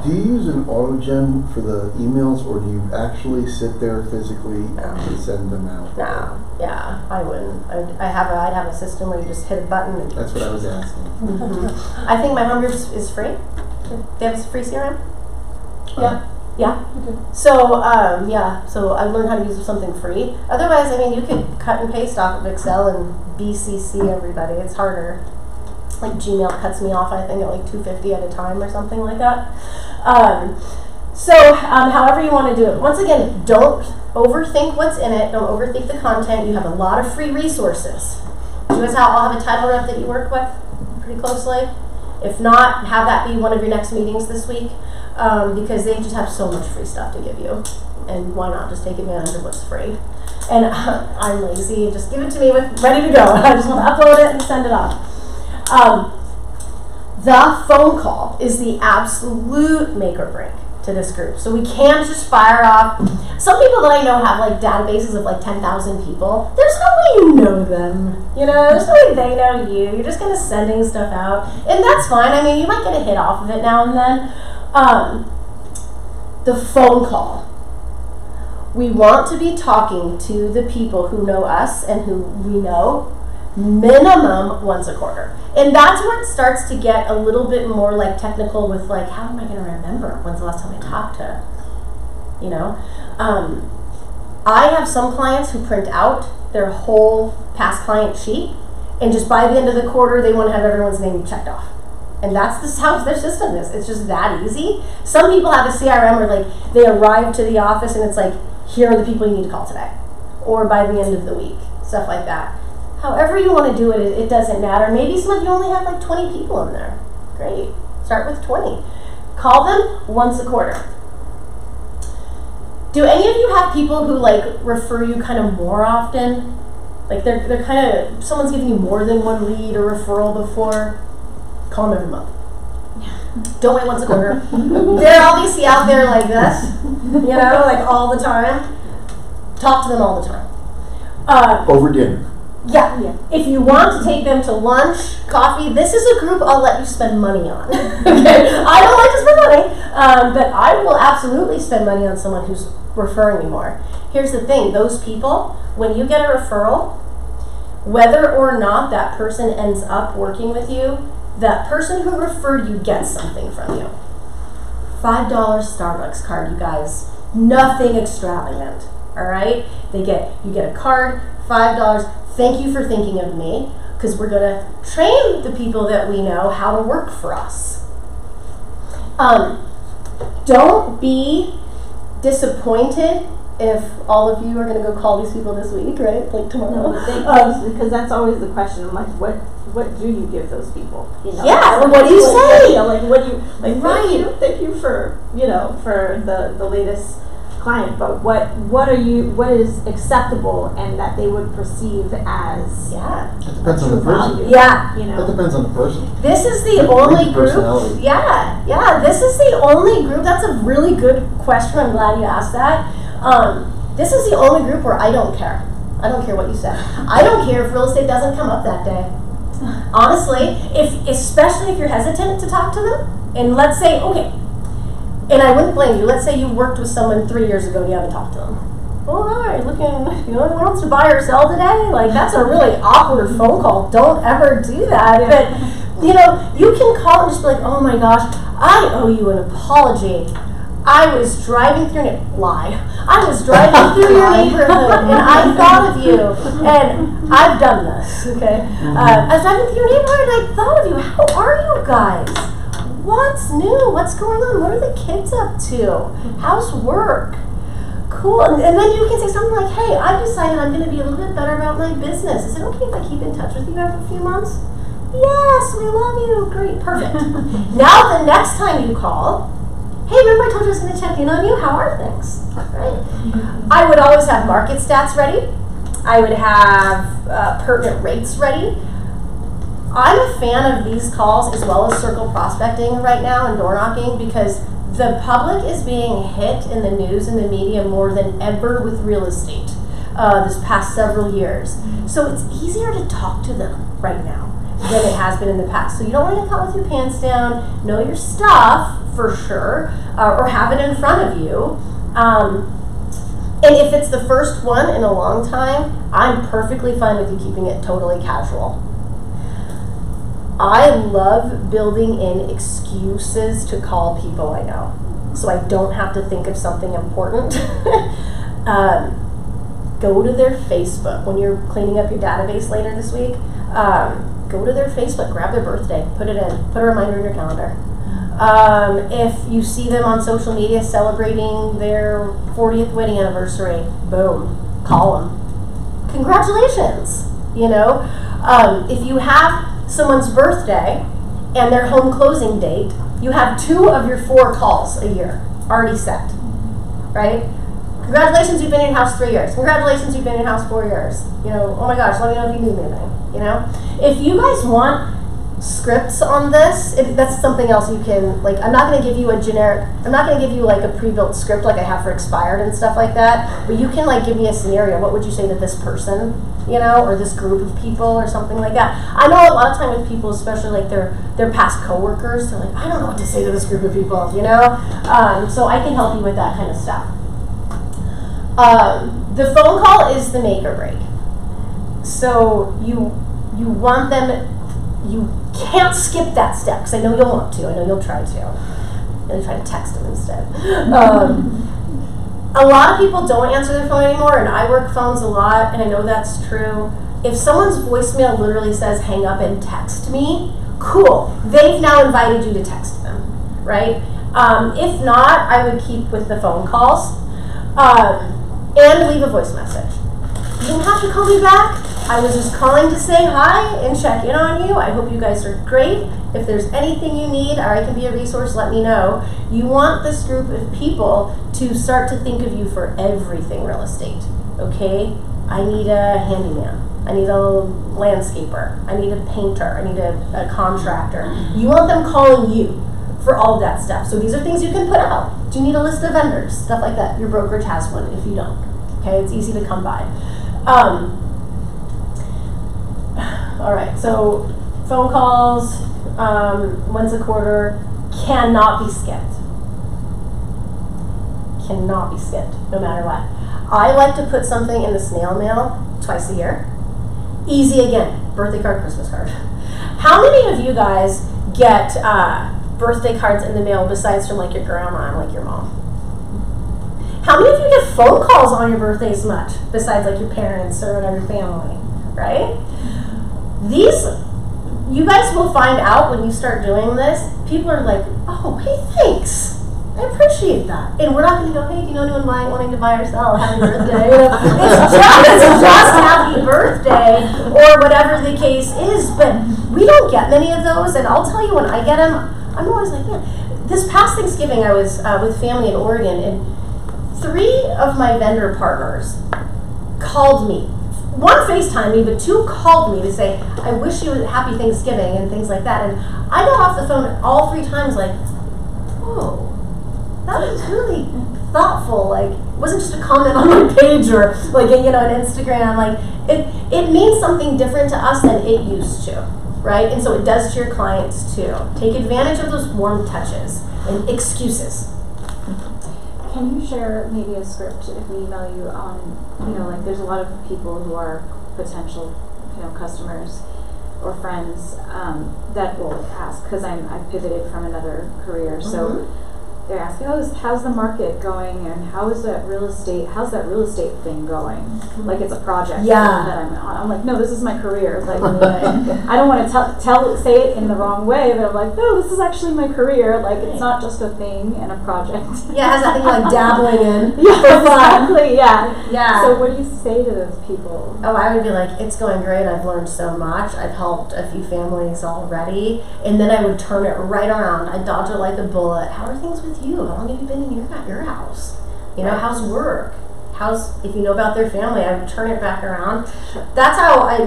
Do you use an auto-gen for the emails, or do you actually sit there physically and send them out? No, yeah, I wouldn't. I'd have a system where you just hit a button. And That's what I was asking. I think my home group is free. They have a free CRM? Yeah. Yeah. So, so I learned how to use something free. Otherwise, I mean, you could cut and paste off of Excel and BCC everybody. It's harder. Like Gmail cuts me off, I think, at like $250 at a time or something like that. However you want to do it. Once again, don't overthink what's in it. Don't overthink the content. You have a lot of free resources. Do you guys all have a title rep that you work with pretty closely? If not, have that be one of your next meetings this week, because they just have so much free stuff to give you. And why not just take advantage of what's free? And I'm lazy. Just give it to me ready to go. I just want to upload it and send it off. The phone call is the absolute make or break to this group. So we can't just fire off. Some people that I know have like databases of like 10,000 people. There's no way you know them. You know, there's no way they know you. You're just kind of sending stuff out. And that's fine. I mean, you might get a hit off of it now and then. The phone call. We want to be talking to the people who know us and who we know minimum once a quarter. And that's where it starts to get a little bit more like technical with like, how am I going to remember when's the last time I talked to, you know? I have some clients who print out their whole past client sheet, and just by the end of the quarter, they want to have everyone's name checked off. And that's how their system is. It's just that easy. Some people have a CRM where like they arrive to the office and it's like, here are the people you need to call today, or by the end of the week, stuff like that. However you want to do it, it doesn't matter. Maybe some of you only have like 20 people in there. Great. Start with 20. Call them once a quarter. Do any of you have people who like refer you kind of more often? Like they're kind of, someone's giving you more than one lead or referral before? Call them every month. Don't wait once a quarter. They're obviously out there like this, you know, like all the time. Talk to them all the time. Over dinner. Yeah. If you want to take them to lunch, coffee, this is a group I'll let you spend money on. Okay? I don't like to spend money, but I will absolutely spend money on someone who's referring me more. Here's the thing, those people, when you get a referral, whether or not that person ends up working with you, that person who referred you gets something from you. $5 Starbucks card, you guys. Nothing extravagant. All right? You get a card, $5. Thank you for thinking of me, because we're going to train the people that we know how to work for us. Don't be disappointed if all of you are going to go call these people this week, right? Like tomorrow. No, because that's always the question. I'm like, what do you give those people? You know? Yeah, well, what do you say? You know, like, what do you like? Right. Thank you for, you know, for the latest client, but what is acceptable and that they would perceive as Yeah. It depends on true the person. value. Yeah. You That know. depends on the person. This is the Read only the group. personality. Yeah. This is the only group. That's a really good question. I'm glad you asked that. This is the only group where I don't care. I don't care what you say. I don't care if real estate doesn't come up that day. Honestly, especially if you're hesitant to talk to them, and let's say, okay, and I wouldn't blame you. Let's say you worked with someone 3 years ago and you haven't talked to them. Oh, hi, looking, anyone wants to buy or sell today? Like, that's a really awkward phone call. Don't ever do that. But, you can call and just be like, oh my gosh, I owe you an apology. I was driving through I was driving through your neighborhood and I thought of you. And I've done this, okay? I was driving through your neighborhood and I thought of you. How are you guys? What's new? What's going on? What are the kids up to? How's work? Cool. And then you can say something like, hey, I've decided I'm going to be a little bit better about my business. Is it okay if I keep in touch with you every few months? Yes, we love you. Great, perfect. Now the next time you call, hey, remember I told you I was going to check in on you? How are things? Right? I would always have market stats ready. I would have pertinent rates ready. I'm a fan of these calls as well as circle prospecting right now and door knocking because the public is being hit in the news and the media more than ever with real estate this past several years. So it's easier to talk to them right now than it has been in the past. So you don't want to get caught with your pants down. Know your stuff for sure, or have it in front of you. And if it's the first one in a long time, I'm perfectly fine with you keeping it totally casual. I love building in excuses to call people I know, so I don't have to think of something important. Go to their Facebook when you're cleaning up your database later this week. Go to their Facebook, grab their birthday, put a reminder in your calendar. If you see them on social media celebrating their 40th wedding anniversary, boom, call them. Congratulations, If you have someone's birthday and their home closing date, you have 2 of your 4 calls a year already set, right? Congratulations, you've been in your house 3 years. Congratulations, you've been in your house 4 years. Oh my gosh, let me know if you need anything, If you guys want scripts on this, that's something else you can, I'm not going to give you a pre-built script like I have for expired and stuff like that, but you can give me a scenario. What would you say to this person, or this group of people or something like that? I know a lot of time with people, especially their past coworkers, they're like, I don't know what to say to this group of people, so I can help you with that kind of stuff. The phone call is the make or break. So you want them, you can't skip that step, because I know you'll want to, I know you'll try to. You'll try to text them instead. A lot of people don't answer their phone anymore, and I work phones a lot, and I know that's true. If someone's voicemail literally says hang up and text me, cool. They've now invited you to text them, right? If not, I would keep with the phone calls and leave a voice message. You don't have to call me back. I was just calling to say hi and check in on you. I hope you guys are great. If there's anything you need or I can be a resource, let me know. You want this group of people to start to think of you for everything real estate, okay? I need a handyman. I need a landscaper. I need a painter. I need a contractor. You want them calling you for all of that stuff. So these are things you can put out. Do you need a list of vendors? Stuff like that. Your brokerage has one if you don't. Okay, it's easy to come by. All right, so phone calls once a quarter cannot be skipped. Cannot be skipped, no matter what. I like to put something in the snail mail twice a year. Easy again, birthday card, Christmas card. How many of you guys get birthday cards in the mail besides from your grandma and your mom? How many of you get phone calls on your birthdays much besides your parents or whatever family, right? You guys will find out when you start doing this, people are like, oh, hey, thanks. I appreciate that. And we're not going to go, hey, do you know anyone wanting to buy or sell? Happy birthday. It's just happy birthday or whatever the case is. But we don't get many of those. And I'll tell you, when I get them, I'm always like, man. This past Thanksgiving, I was with family in Oregon, and 3 of my vendor partners called me. 1 FaceTimed me, but 2 called me to say, I wish you a happy Thanksgiving and things like that. And I got off the phone all 3 times like, oh, that was really thoughtful. Like, it wasn't just a comment on my page or like, you know, on Instagram. Like, it means something different to us than it used to, right? And so it does to your clients too. Take advantage of those warm touches and excuses. Can you share maybe a script if we email you on, you know, like there's a lot of people who are potential, you know, customers or friends that will ask, because I've pivoted from another career, so they're asking, oh, how's the market going, and how's that real estate thing going? Like it's a project that I'm on. I'm like, no, this is my career. Like, I don't want to say it in the wrong way, but I'm like, no, this is actually my career. Like, it's not just a thing and a project. Yeah, it has that thing like dabbling in. Yeah, exactly. Yeah. Yeah. So what do you say to those people? Oh, I would be like, it's going great. I've learned so much. I've helped a few families already. And then I would turn it right around. I'd dodge it like a bullet. How are things with you? How long have you been in your house? You know, how's work? If you know about their family, I would turn it back around. That's how I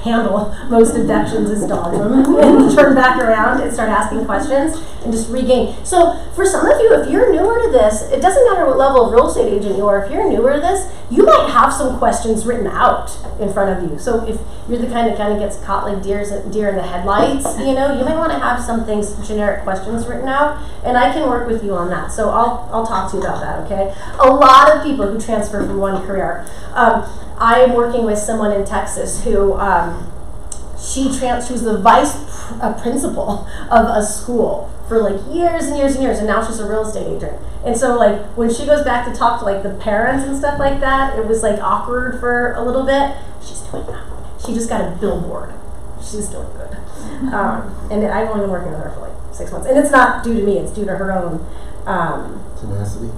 handle most objections is dodge them and turn back around and start asking questions and just regain. So for some of you, if you're newer to this, it doesn't matter what level of real estate agent you are, if you're newer to this, you might have some questions written out in front of you. So if you're the kind that gets caught like deer in the headlights, you know, you might want to have some things, generic questions written out, and I can work with you on that. So I'll talk to you about that, okay? A lot of people who transfer from one career. I am working with someone in Texas who she was the vice principal of a school for like years and years and years, and now she's a real estate agent. And so like when she goes back to talk to like the parents and stuff like that, it was like awkward for a little bit. She's doing that. She just got a billboard. She's doing good. And I've only been working with her for like 6 months, and it's not due to me; it's due to her own tenacity.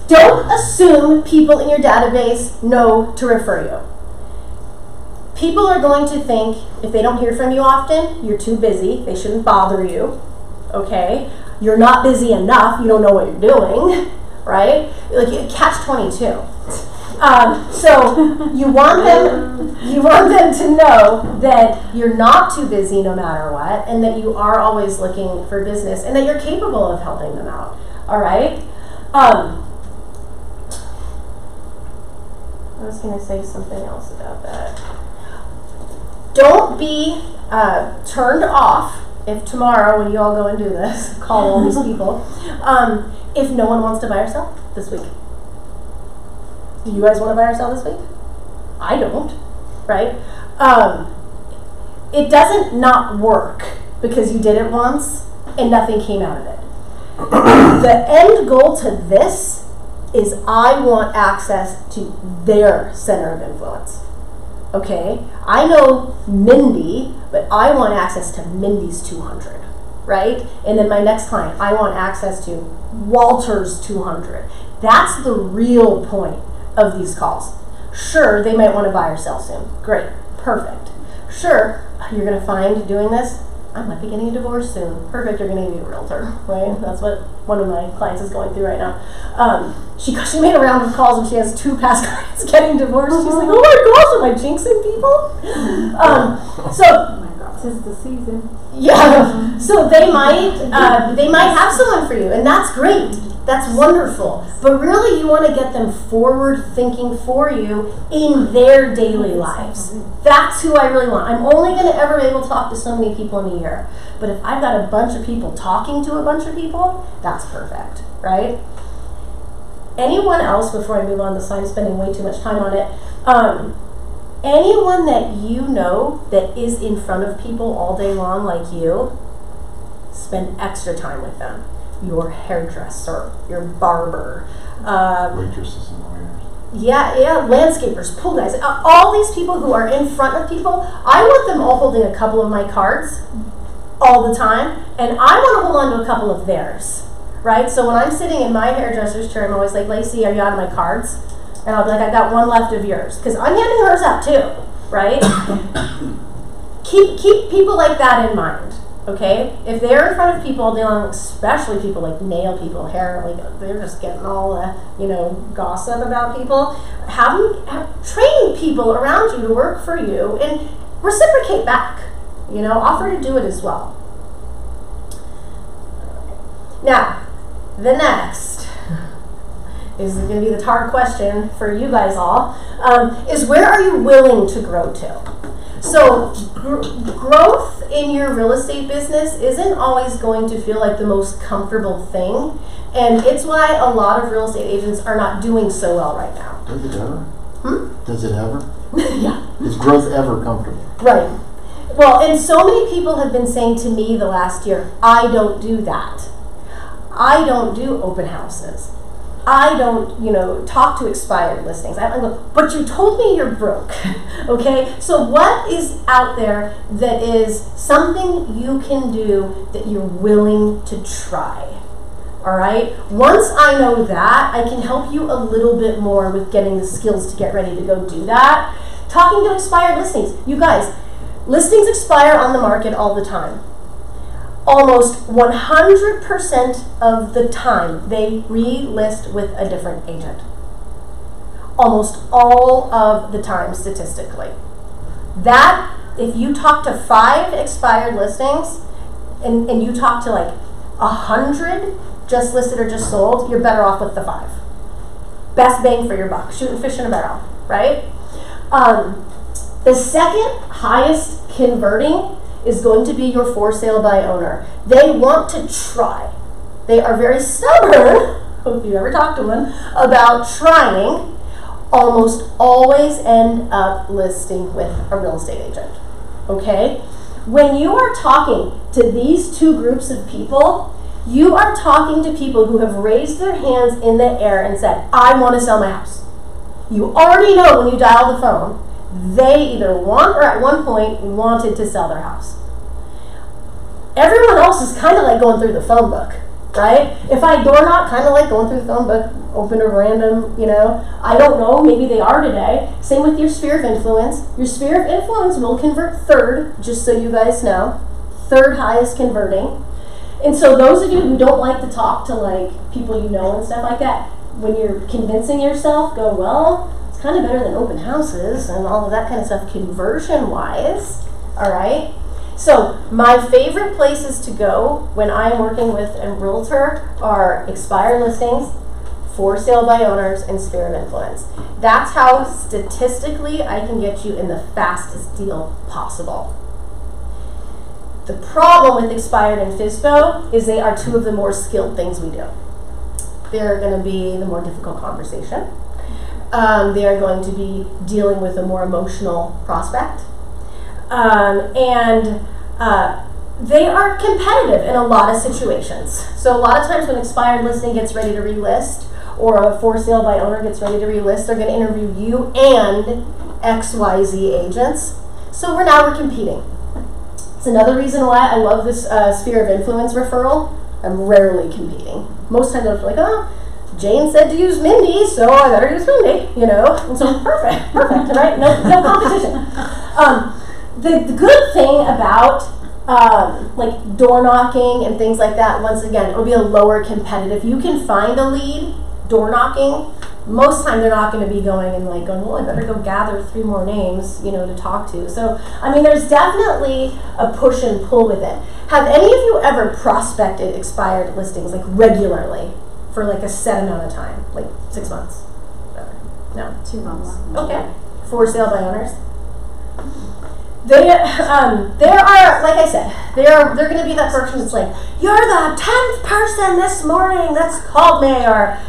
Don't assume people in your database know to refer you. People are going to think, if they don't hear from you often, you're too busy, they shouldn't bother you, okay? You're not busy enough, you don't know what you're doing, right? Like, catch-22. So you want them to know that you're not too busy no matter what, and that you are always looking for business, and that you're capable of helping them out, all right? I was going to say something else about that. Don't be turned off if tomorrow, when you all go and do this, call all these people, if no one wants to buy or sell this week. Do you guys want to buy or sell this week? I don't, right? It doesn't not work because you did it once and nothing came out of it. The end goal to this is I want access to their center of influence. Okay? I know Mindy, but I want access to Mindy's 200, right? And then my next client, I want access to Walter's 200. That's the real point of these calls. Sure, they might want to buy or sell soon. Great. Perfect. Sure, you're going to find doing this, I might be getting a divorce soon. Perfect, you're going to be a realtor, right? That's what one of my clients is going through right now. She made a round of calls and she has 2 past clients getting divorced. She's like, oh my gosh, am I jinxing people? So, Oh my God, this is the season. yeah, so they might have someone for you, and that's great. That's wonderful. But really, you want to get them forward thinking for you in their daily lives. That's who I really want. I'm only going to ever be able to talk to so many people in a year. But if I've got a bunch of people talking to a bunch of people, that's perfect, right? Anyone else, before I move on, I'm spending way too much time on it. Anyone that you know that is in front of people all day long like you, spend extra time with them. Your hairdresser, your barber, Waitresses and waiters. yeah, landscapers, pool guys, all these people who are in front of people, I want them all holding a couple of my cards all the time, and I want to hold on to a couple of theirs, right? So when I'm sitting in my hairdresser's chair, I'm always like, Lacey, are you out of my cards? And I'll be like, I've got one left of yours, because I'm handing hers out too, right? keep people like that in mind. Okay? If they're in front of people all day long, especially people like nail people, hair, like they're just getting all the, gossip about people, train people around you to work for you and reciprocate back. Offer to do it as well. Now, the next is going to be the hard question for you guys all, is where are you willing to grow to? So growth in your real estate business isn't always going to feel like the most comfortable thing, and it's why a lot of real estate agents are not doing so well right now. Does it ever? Does it ever? Yeah. Is growth ever comfortable? Right. Well, and so many people have been saying to me the last year, I don't do that. I don't do open houses. I don't, talk to expired listings. I go, but you told me you're broke, okay? So what is out there that is something you can do that you're willing to try, all right? Once I know that, I can help you a little bit more with getting the skills to get ready to go do that. Talking to expired listings. You guys, listings expire on the market all the time. Almost 100% of the time, they relist with a different agent. Almost all of the time, statistically. That, if you talk to 5 expired listings, and you talk to like 100 just listed or just sold, you're better off with the 5. Best bang for your buck, shooting fish in a barrel, right? The second highest converting is going to be your for sale by owner. They want to try. They are very stubborn, if you ever talk to them, about trying. Almost always end up listing with a real estate agent, okay? When you are talking to these two groups of people, you are talking to people who have raised their hands in the air and said, I want to sell my house. You already know when you dial the phone, they either want or at one point wanted to sell their house. Everyone else is kind of like going through the phone book, right? If I door knock, kind of like going through the phone book, open a random, I don't know, maybe they are today. Same with your sphere of influence. Your sphere of influence will convert third, just so you guys know. Third highest converting. And so those of you who don't like to talk to like people you know and stuff like that, when you're convincing yourself, go, well, it's kind of better than open houses and all of that kind of stuff conversion-wise, all right? So my favorite places to go when I'm working with a realtor are expired listings, for sale by owners, and sphere of influence. That's how statistically I can get you in the fastest deal possible. The problem with expired and FSBO is they are two of the more skilled things we do. They're going to be the more difficult conversation. They are going to be dealing with a more emotional prospect. They are competitive in a lot of situations. So a lot of times when expired listing gets ready to relist, or a for sale by owner gets ready to relist, they're going to interview you and XYZ agents. So we're competing. It's another reason why I love this sphere of influence referral. I'm rarely competing. Most times I'm like, oh, Jane said to use Mindy, so I better use Mindy, And so perfect, right? No competition. The good thing about like door knocking and things like that, once again, it'll be a lower competitive. You can find a lead door knocking. Most time they're not going to be going and like going, well, I better go gather 3 more names, to talk to. So, I mean, there's definitely a push and pull with it. Have any of you ever prospected expired listings like regularly for like a set amount of time, like 6 months? No. 2 months. Okay. For sale by owners. There are, like I said, they're going to be that person that's like, you're the 10th person this morning that's called me, or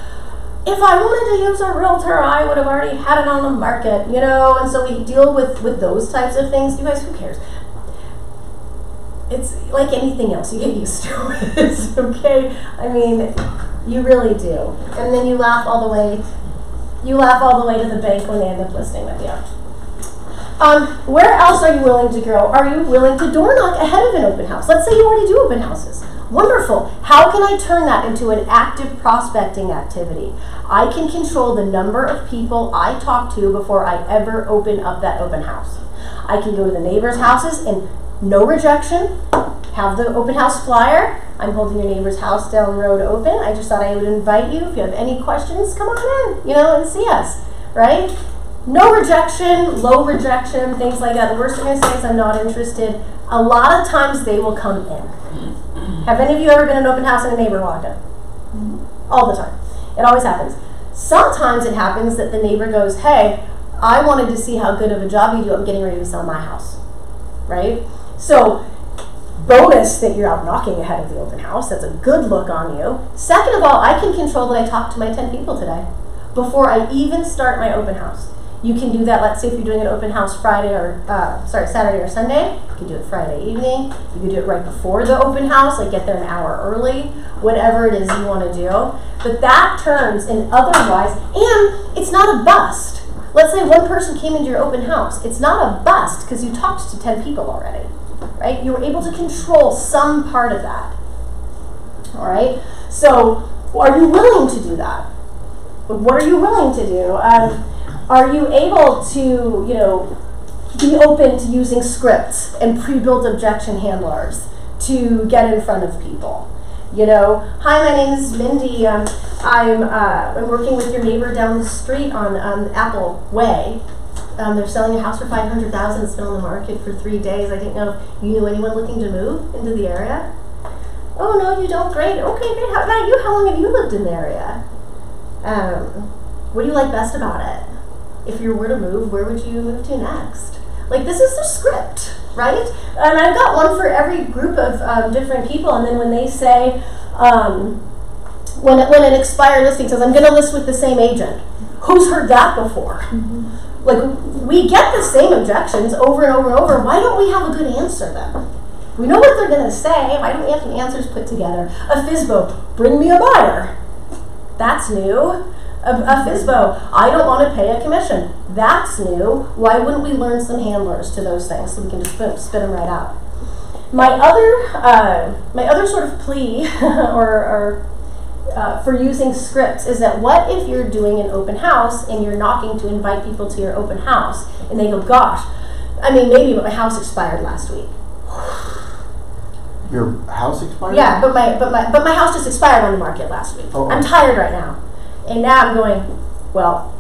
if I wanted to use a realtor, I would have already had it on the market, and so we deal with those types of things. You guys, who cares? It's like anything else, you get used to it, okay? I mean, you really do. And then you laugh all the way to the bank when they end up listing with you. Where else are you willing to grow? Are you willing to door knock ahead of an open house? Let's say you already do open houses. Wonderful. How can I turn that into an active prospecting activity? I can control the number of people I talk to before I ever open up that open house. I can go to the neighbors' houses and no rejection, have the open house flyer. I'm holding your neighbor's house down the road open. I just thought I would invite you. If you have any questions, come on in, and see us, right? No rejection, low rejection, things like that. The worst they're going to say is I'm not interested. A lot of times they will come in. Have any of you ever been in an open house and a neighbor walked in? All the time. It always happens. Sometimes it happens that the neighbor goes, hey, I wanted to see how good of a job you do. I'm getting ready to sell my house, right? So bonus that you're out knocking ahead of the open house. That's a good look on you. Second of all, I can control that I talk to my 10 people today before I even start my open house. You can do that. Let's say if you're doing an open house Saturday or Sunday, you can do it Friday evening. You can do it right before the open house, like get there an hour early, whatever it is you want to do. But that turns in otherwise, and it's not a bust. Let's say one person came into your open house. It's not a bust because you talked to 10 people already, right? You were able to control some part of that, all right? So are you willing to do that? What are you willing to do? Are you able to, be open to using scripts and pre-built objection handlers to get in front of people? Hi, my name is Mindy. I'm working with your neighbor down the street on Apple Way. They're selling a house for $500,000. It's been on the market for 3 days. I didn't know if you knew anyone looking to move into the area. Oh, no, you don't? Great. Okay, great. How about you? How long have you lived in the area? What do you like best about it? If you were to move, where would you move to next? Like, this is the script, right? And I've got one for every group of different people. And then when they say, when an expired listing says, I'm going to list with the same agent, who's heard that before? Like, we get the same objections over and over and over. Why don't we have a good answer then? We know what they're going to say. Why don't we have some answers put together? A FSBO, bring me a buyer. That's new. A FSBO, I don't want to pay a commission. That's new. Why wouldn't we learn some handlers to those things so we can just spit them right out? My other sort of plea for using scripts is that what if you're doing an open house and you're knocking to invite people to your open house and they go, gosh, maybe, but my house expired last week. Your house expired? Yeah, but my house just expired on the market last week. Oh. I'm tired right now. And now I'm going, well,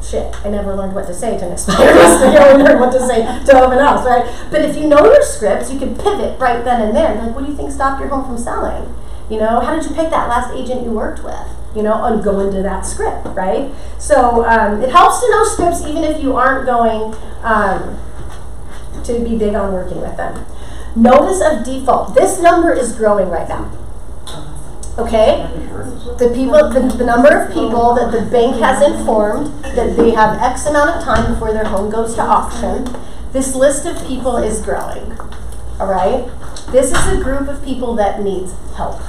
shit, I never learned what to say to an expired listing. I only learned what to say to open house, right? But if you know your scripts, you can pivot right then and there. Like, what do you think stopped your home from selling? How did you pick that last agent you worked with? And go into that script, right? So it helps to know scripts even if you aren't going to be big on working with them. Notice of default. This number is growing right now. Okay? The number of people that the bank has informed that they have X amount of time before their home goes to auction, this list of people is growing. All right? This is a group of people that needs help.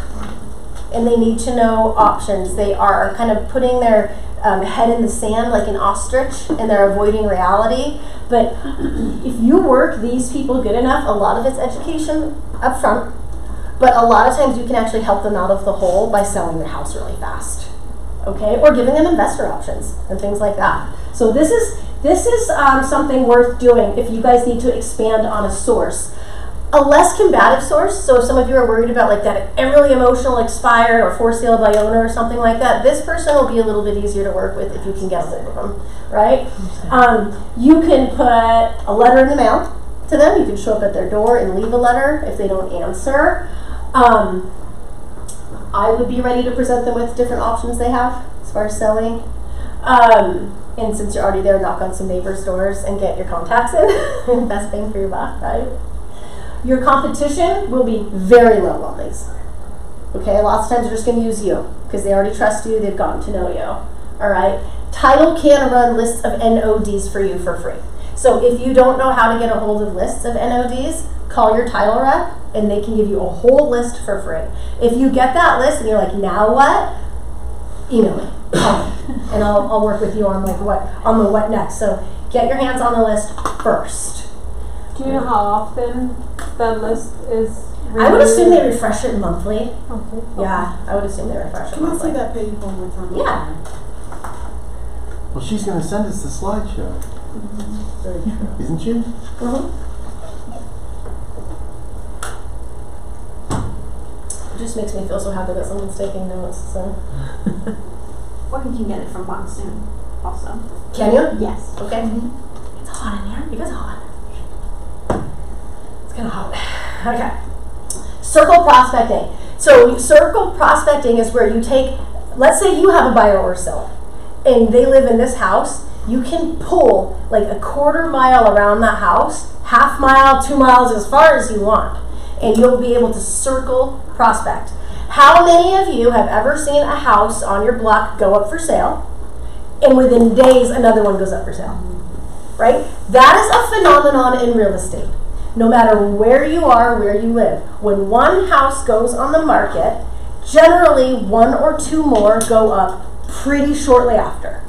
And they need to know options. They are kind of putting their head in the sand like an ostrich, and they're avoiding reality. But if you work these people good enough, a lot of it's education up front. But a lot of times you can actually help them out of the hole by selling their house really fast, okay? Or giving them investor options and things like that. So this is something worth doing if you guys need to expand on a source. A less combative source, so if some of you are worried about like that really emotional expired or for sale by owner or something like that, this person will be a little bit easier to work with if you can get a hold of them, right? You can put a letter in the mail to them. You can show up at their door and leave a letter if they don't answer. I would be ready to present them with different options they have as far as selling. And since you're already there, knock on some neighbors' doors and get your contacts in. Best bang for your buck, right? Your competition will be very low on these. Okay, lots of times they're just going to use you because they already trust you, they've gotten to know you. All right? Title can run lists of NODs for you for free. So if you don't know how to get a hold of lists of NODs, call your title rep and they can give you a whole list for free. If you get that list and you're like, now what? Email me. And I'll work with you on like what next. So get your hands on the list first. Do you know how often that list is renewed? I would assume they refresh it monthly. Okay. Yeah, I would assume they refresh it Can I monthly. see that page one more time? Yeah. Well, she's going to send us the slideshow, isn't she? Mm-hmm. just makes me feel so happy that someone's taking notes. So. Or you can get it from Monsoon also. Can you? Yes. Okay. It's hot in here. You guys hot. It's kind of hot. Okay. Circle prospecting. So circle prospecting is where you take, let's say you have a buyer or seller, and they live in this house. You can pull like a quarter mile around that house, half mile, 2 miles, as far as you want, and you'll be able to circle prospect. How many of you have ever seen a house on your block go up for sale, and within days another one goes up for sale? Right? That is a phenomenon in real estate. No matter where you are, where you live, when one house goes on the market, generally 1 or 2 more go up pretty shortly after.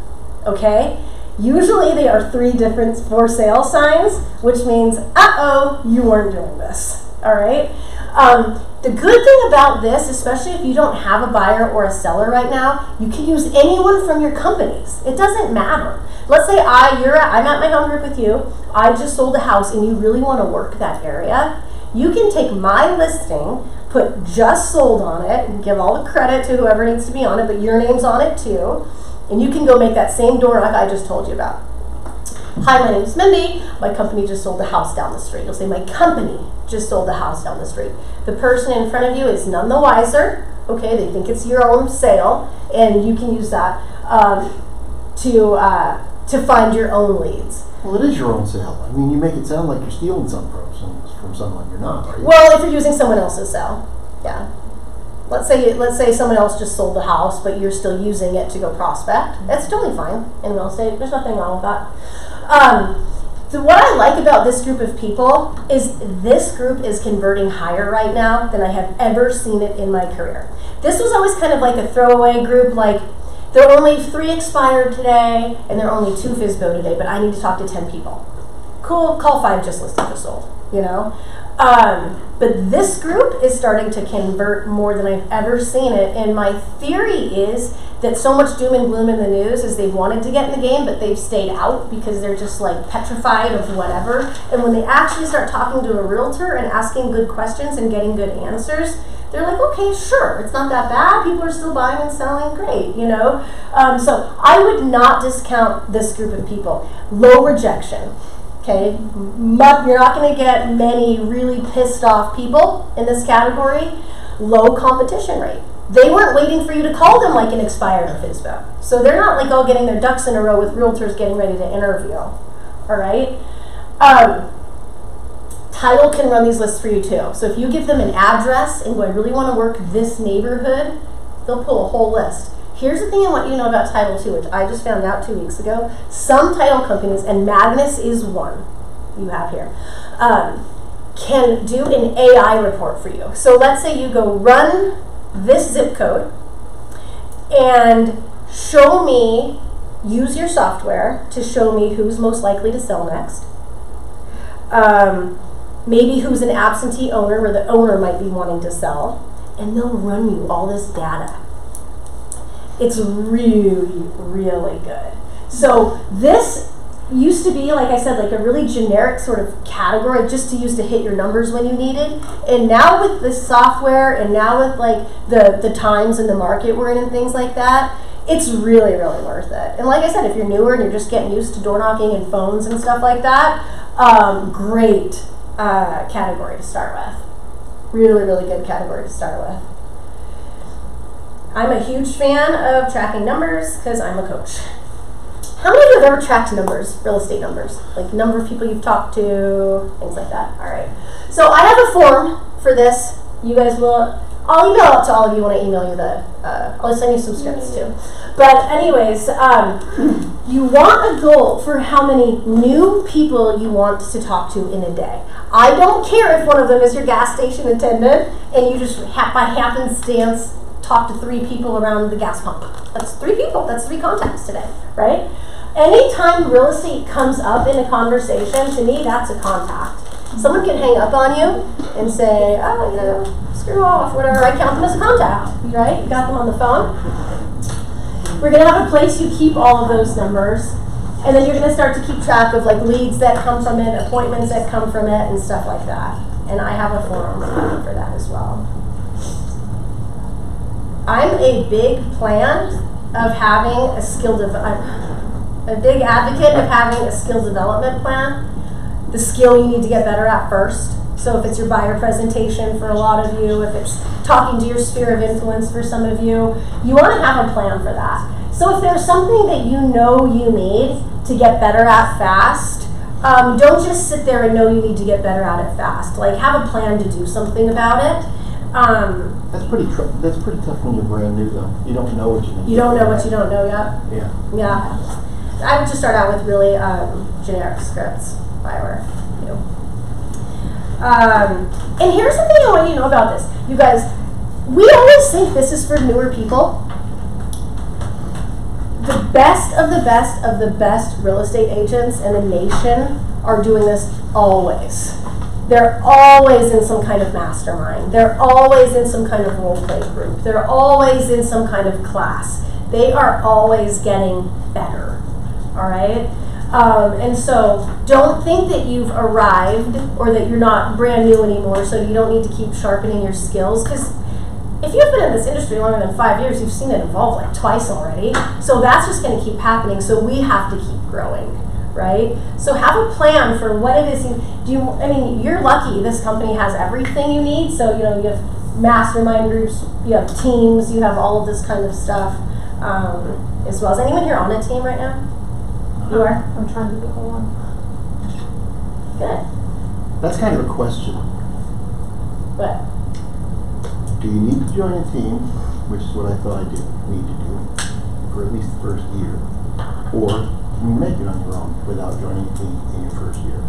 Okay? Usually they are 3 different for sale signs, which means, uh-oh, you weren't doing this. All right? The good thing about this, especially if you don't have a buyer or a seller right now, you can use anyone from your companies. It doesn't matter. Let's say I'm at my home group with you. I just sold a house and you really want to work that area. You can take my listing, put just sold on it, and give all the credit to whoever needs to be on it, but your name's on it too. And you can go make that same door knock I just told you about. Hi, my name is Mindy. My company just sold a house down the street. You'll say, my company just sold a house down the street. The person in front of you is none the wiser. Okay, they think it's your own sale, and you can use that to find your own leads. Well, it is your own sale. I mean, you make it sound like you're stealing something from someone. You're not, are you? Well, if you're using someone else's sale, yeah. Let's say someone else just sold the house, but you're still using it to go prospect. That's totally fine in real estate. There's nothing wrong with that. So what I like about this group of people is this group is converting higher right now than I have ever seen it in my career. This was always kind of like a throwaway group, like there are only 3 expired today and there are only 2 FSBO today, but I need to talk to 10 people. Cool, call 5 just listed, just sold, you know? But this group is starting to convert more than I've ever seen it, and my theory is that so much doom and gloom in the news is they've wanted to get in the game, but they've stayed out because they're just like petrified of whatever. And when they actually start talking to a realtor and asking good questions and getting good answers, they're like, okay, sure, it's not that bad. People are still buying and selling, great, you know? So I would not discount this group of people. Low rejection. Okay, you're not going to get many really pissed off people in this category. Low competition rate. They weren't waiting for you to call them like an expired or FSBO. So they're not like all getting their ducks in a row with realtors getting ready to interview. All right? Title can run these lists for you too. So if you give them an address and go, I really want to work this neighborhood, they'll pull a whole list. Here's the thing I want you to know about Title too, which I just found out 2 weeks ago. Some title companies, and Magnus is one you have here, can do an AI report for you. So let's say you go run this zip code and show me, use your software to show me who's most likely to sell next. Maybe who's an absentee owner where the owner might be wanting to sell, and they'll run you all this data. It's really, really good. So this used to be, like I said, like a really generic sort of category just to use to hit your numbers when you needed. And now with this software and now with like the times in the market we're in and things like that, it's really, really worth it. And like I said, if you're newer and you're just getting used to door knocking and phones and stuff like that, great category to start with. Really, really good category to start with. I'm a huge fan of tracking numbers because I'm a coach. How many of you have ever tracked numbers, real estate numbers? Like number of people you've talked to, things like that. All right. So I have a form for this. You guys will, I'll email it to all of you when I email you the, I'll send you some scripts too. But anyways, you want a goal for how many new people you want to talk to in a day. I don't care if one of them is your gas station attendant and you just by happenstance talk to 3 people around the gas pump. That's 3 people. That's 3 contacts today, right? Anytime real estate comes up in a conversation, to me, that's a contact. Someone can hang up on you and say, oh, you know, screw off, whatever. I count them as a contact, right? You got them on the phone. We're going to have a place you keep all of those numbers. And then you're going to start to keep track of like leads that come from it, appointments that come from it, and stuff like that. And I have a form for that as well. I'm a big advocate of having a skill development plan. The skill you need to get better at first. So if it's your buyer presentation for a lot of you, if it's talking to your sphere of influence for some of you, you want to have a plan for that. So if there's something that you know you need to get better at fast, don't just sit there and know you need to get better at it fast. Like, have a plan to do something about it. That's pretty tough when you're brand new, though. You don't know what you need. You don't know what you don't know yet? Yeah. Yeah. I would just start out with really generic scripts if I were you. And here's something I want you to know about this. You guys, we always think this is for newer people. The best of the best of the best real estate agents in the nation are doing this always. They're always in some kind of mastermind. They're always in some kind of role play group. They're always in some kind of class. They are always getting better, all right? And so don't think that you've arrived or that you're not brand new anymore, so you don't need to keep sharpening your skills, because if you've been in this industry longer than 5 years, you've seen it evolve like twice already. So that's just going to keep happening. So we have to keep growing, right? So have a plan for what it is. You're lucky this company has everything you need. So, you have mastermind groups, you have teams, you have all of this kind of stuff as well. Is anyone here on a team right now? You are? I'm trying to get one. Good. That's kind of a question. What? Do you need to join a team, which is what I thought I did need to do, for at least the first year? Or can you make it on your own without joining a team in your first year?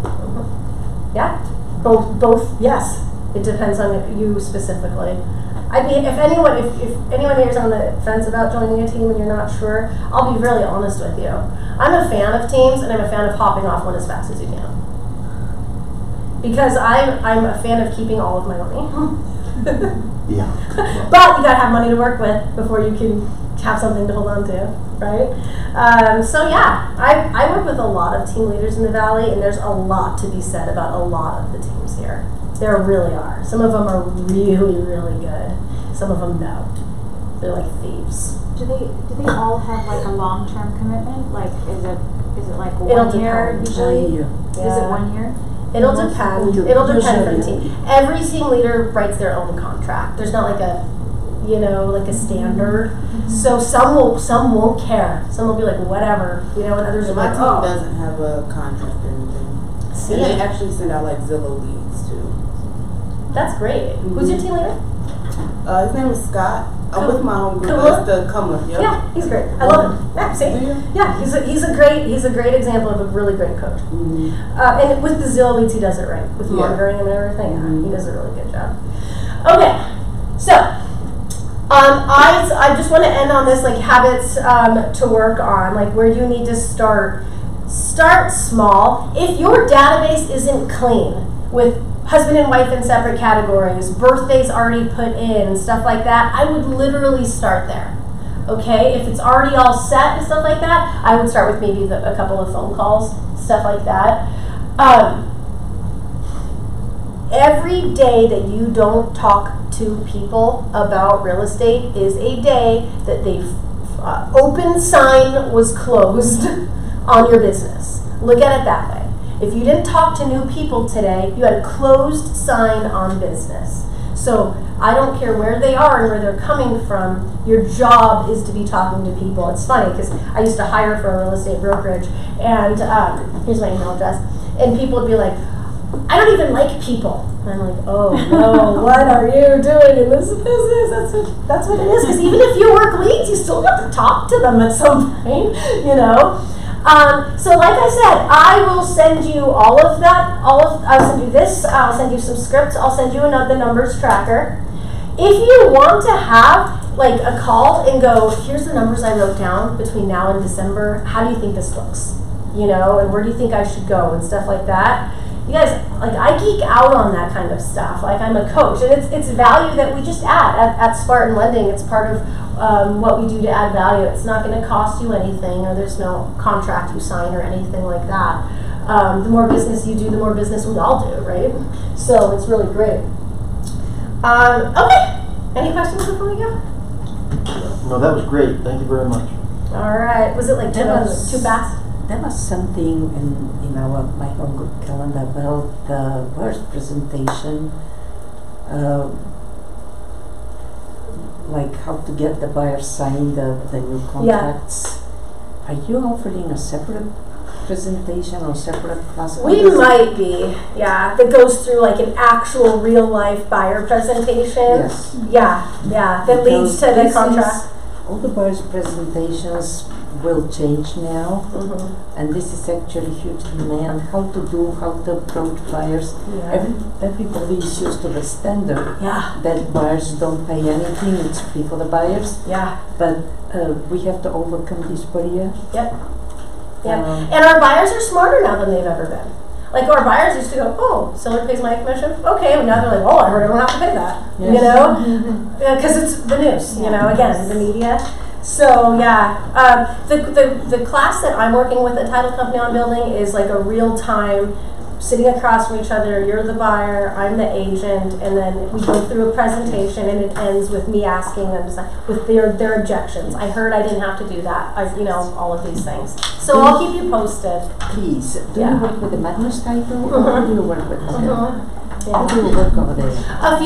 Yeah, both. Yes, it depends on you specifically. If anyone here is on the fence about joining a team and you're not sure, I'll be really honest with you. I'm a fan of teams, and I'm a fan of hopping off one as fast as you can, because I'm a fan of keeping all of my money. Yeah. But you gotta have money to work with before you can have something to hold on to, right? So yeah, I work with a lot of team leaders in the Valley, and there's a lot to be said about a lot of the teams here. There really are. Some of them are really, really good. Some of them no. They're like thieves. Do they all have like a long-term commitment? Like, is it like It'll 1 year depend. usually? Yeah. Is it 1 year? It'll depend. It'll depend from team. Every team leader writes their own contract. There's not like a standard. So some won't care. Some will be like whatever, and others are My like, team oh. doesn't have a contract or anything. See? And they actually send out like Zillow leads too. That's great. Who's your team leader? His name is Scott. I'm with my home group. Kamala? It's the Kamala. Yep. Yeah, he's great. I love him. Yeah, see? Yeah, he's a great example of a really great coach. And with the Zillow leads, he does it right with monitoring and everything. Yeah, he does a really good job. Okay, so I just want to end on this, like, habits to work on, like where you need to start. Start small. If your database isn't clean with husband and wife in separate categories, birthdays already put in, stuff like that, I would literally start there. Okay, if it's already all set and stuff like that, I would start with maybe a couple of phone calls, stuff like that. Every day that you don't talk to people about real estate is a day that the open sign was closed on your business. Look at it that way. If you didn't talk to new people today, you had a closed sign on business. So I don't care where they are and where they're coming from, your job is to be talking to people. It's funny because I used to hire for a real estate brokerage, and here's my email address, and people would be like, I don't even like people. And I'm like, oh no, what are you doing in this business? That's what it is. Because even if you work leads, you still have to talk to them at some point, So like I said, I will send you all of that. I'll send you this. I'll send you some scripts. I'll send you the numbers tracker. If you want to have like a call and go, here's the numbers I wrote down between now and December. How do you think this looks? And where do you think I should go and stuff like that? You guys, like, I geek out on that kind of stuff. Like, I'm a coach, and it's value that we just add at Spartan Lending. It's part of what we do to add value. It's not going to cost you anything, or there's no contract you sign or anything like that. The more business you do, the more business we all do, right? So it's really great. Okay. Any questions before we go? No, that was great. Thank you very much. All right. Was it like That was- too fast? There was something in my home group calendar about the buyer's presentation, like how to get the buyer sign the new contracts. Are you offering a separate presentation or separate class? We might be, yeah. That goes through like an actual real life buyer presentation. Yes. Yeah, yeah. That leads to Because the this contract. is- all the buyer's presentations will change now, Mhm. and this is actually huge demand. How to approach buyers. Yeah. Everybody is used to the standard Yeah, that buyers don't pay anything, it's free for the buyers, yeah, but we have to overcome this barrier. yep. Yeah. Um, And our buyers are smarter now than they've ever been. Like our buyers used to go, oh, seller pays my commission? Okay, well now they're like, oh, I heard I don't have to pay that. You Yes. know? Because it's the news, you know, again, the media. So yeah, the class that I'm working with the title company on building is like a real time sitting across from each other. You're the buyer, I'm the agent, and then we go through a presentation, and it ends with me asking them with their objections. I heard I didn't have to do that. You know, all of these things. So I'll keep you posted. Please, do Yeah. you work with the Magnus title or do you work with How do Yeah. you work over there? A few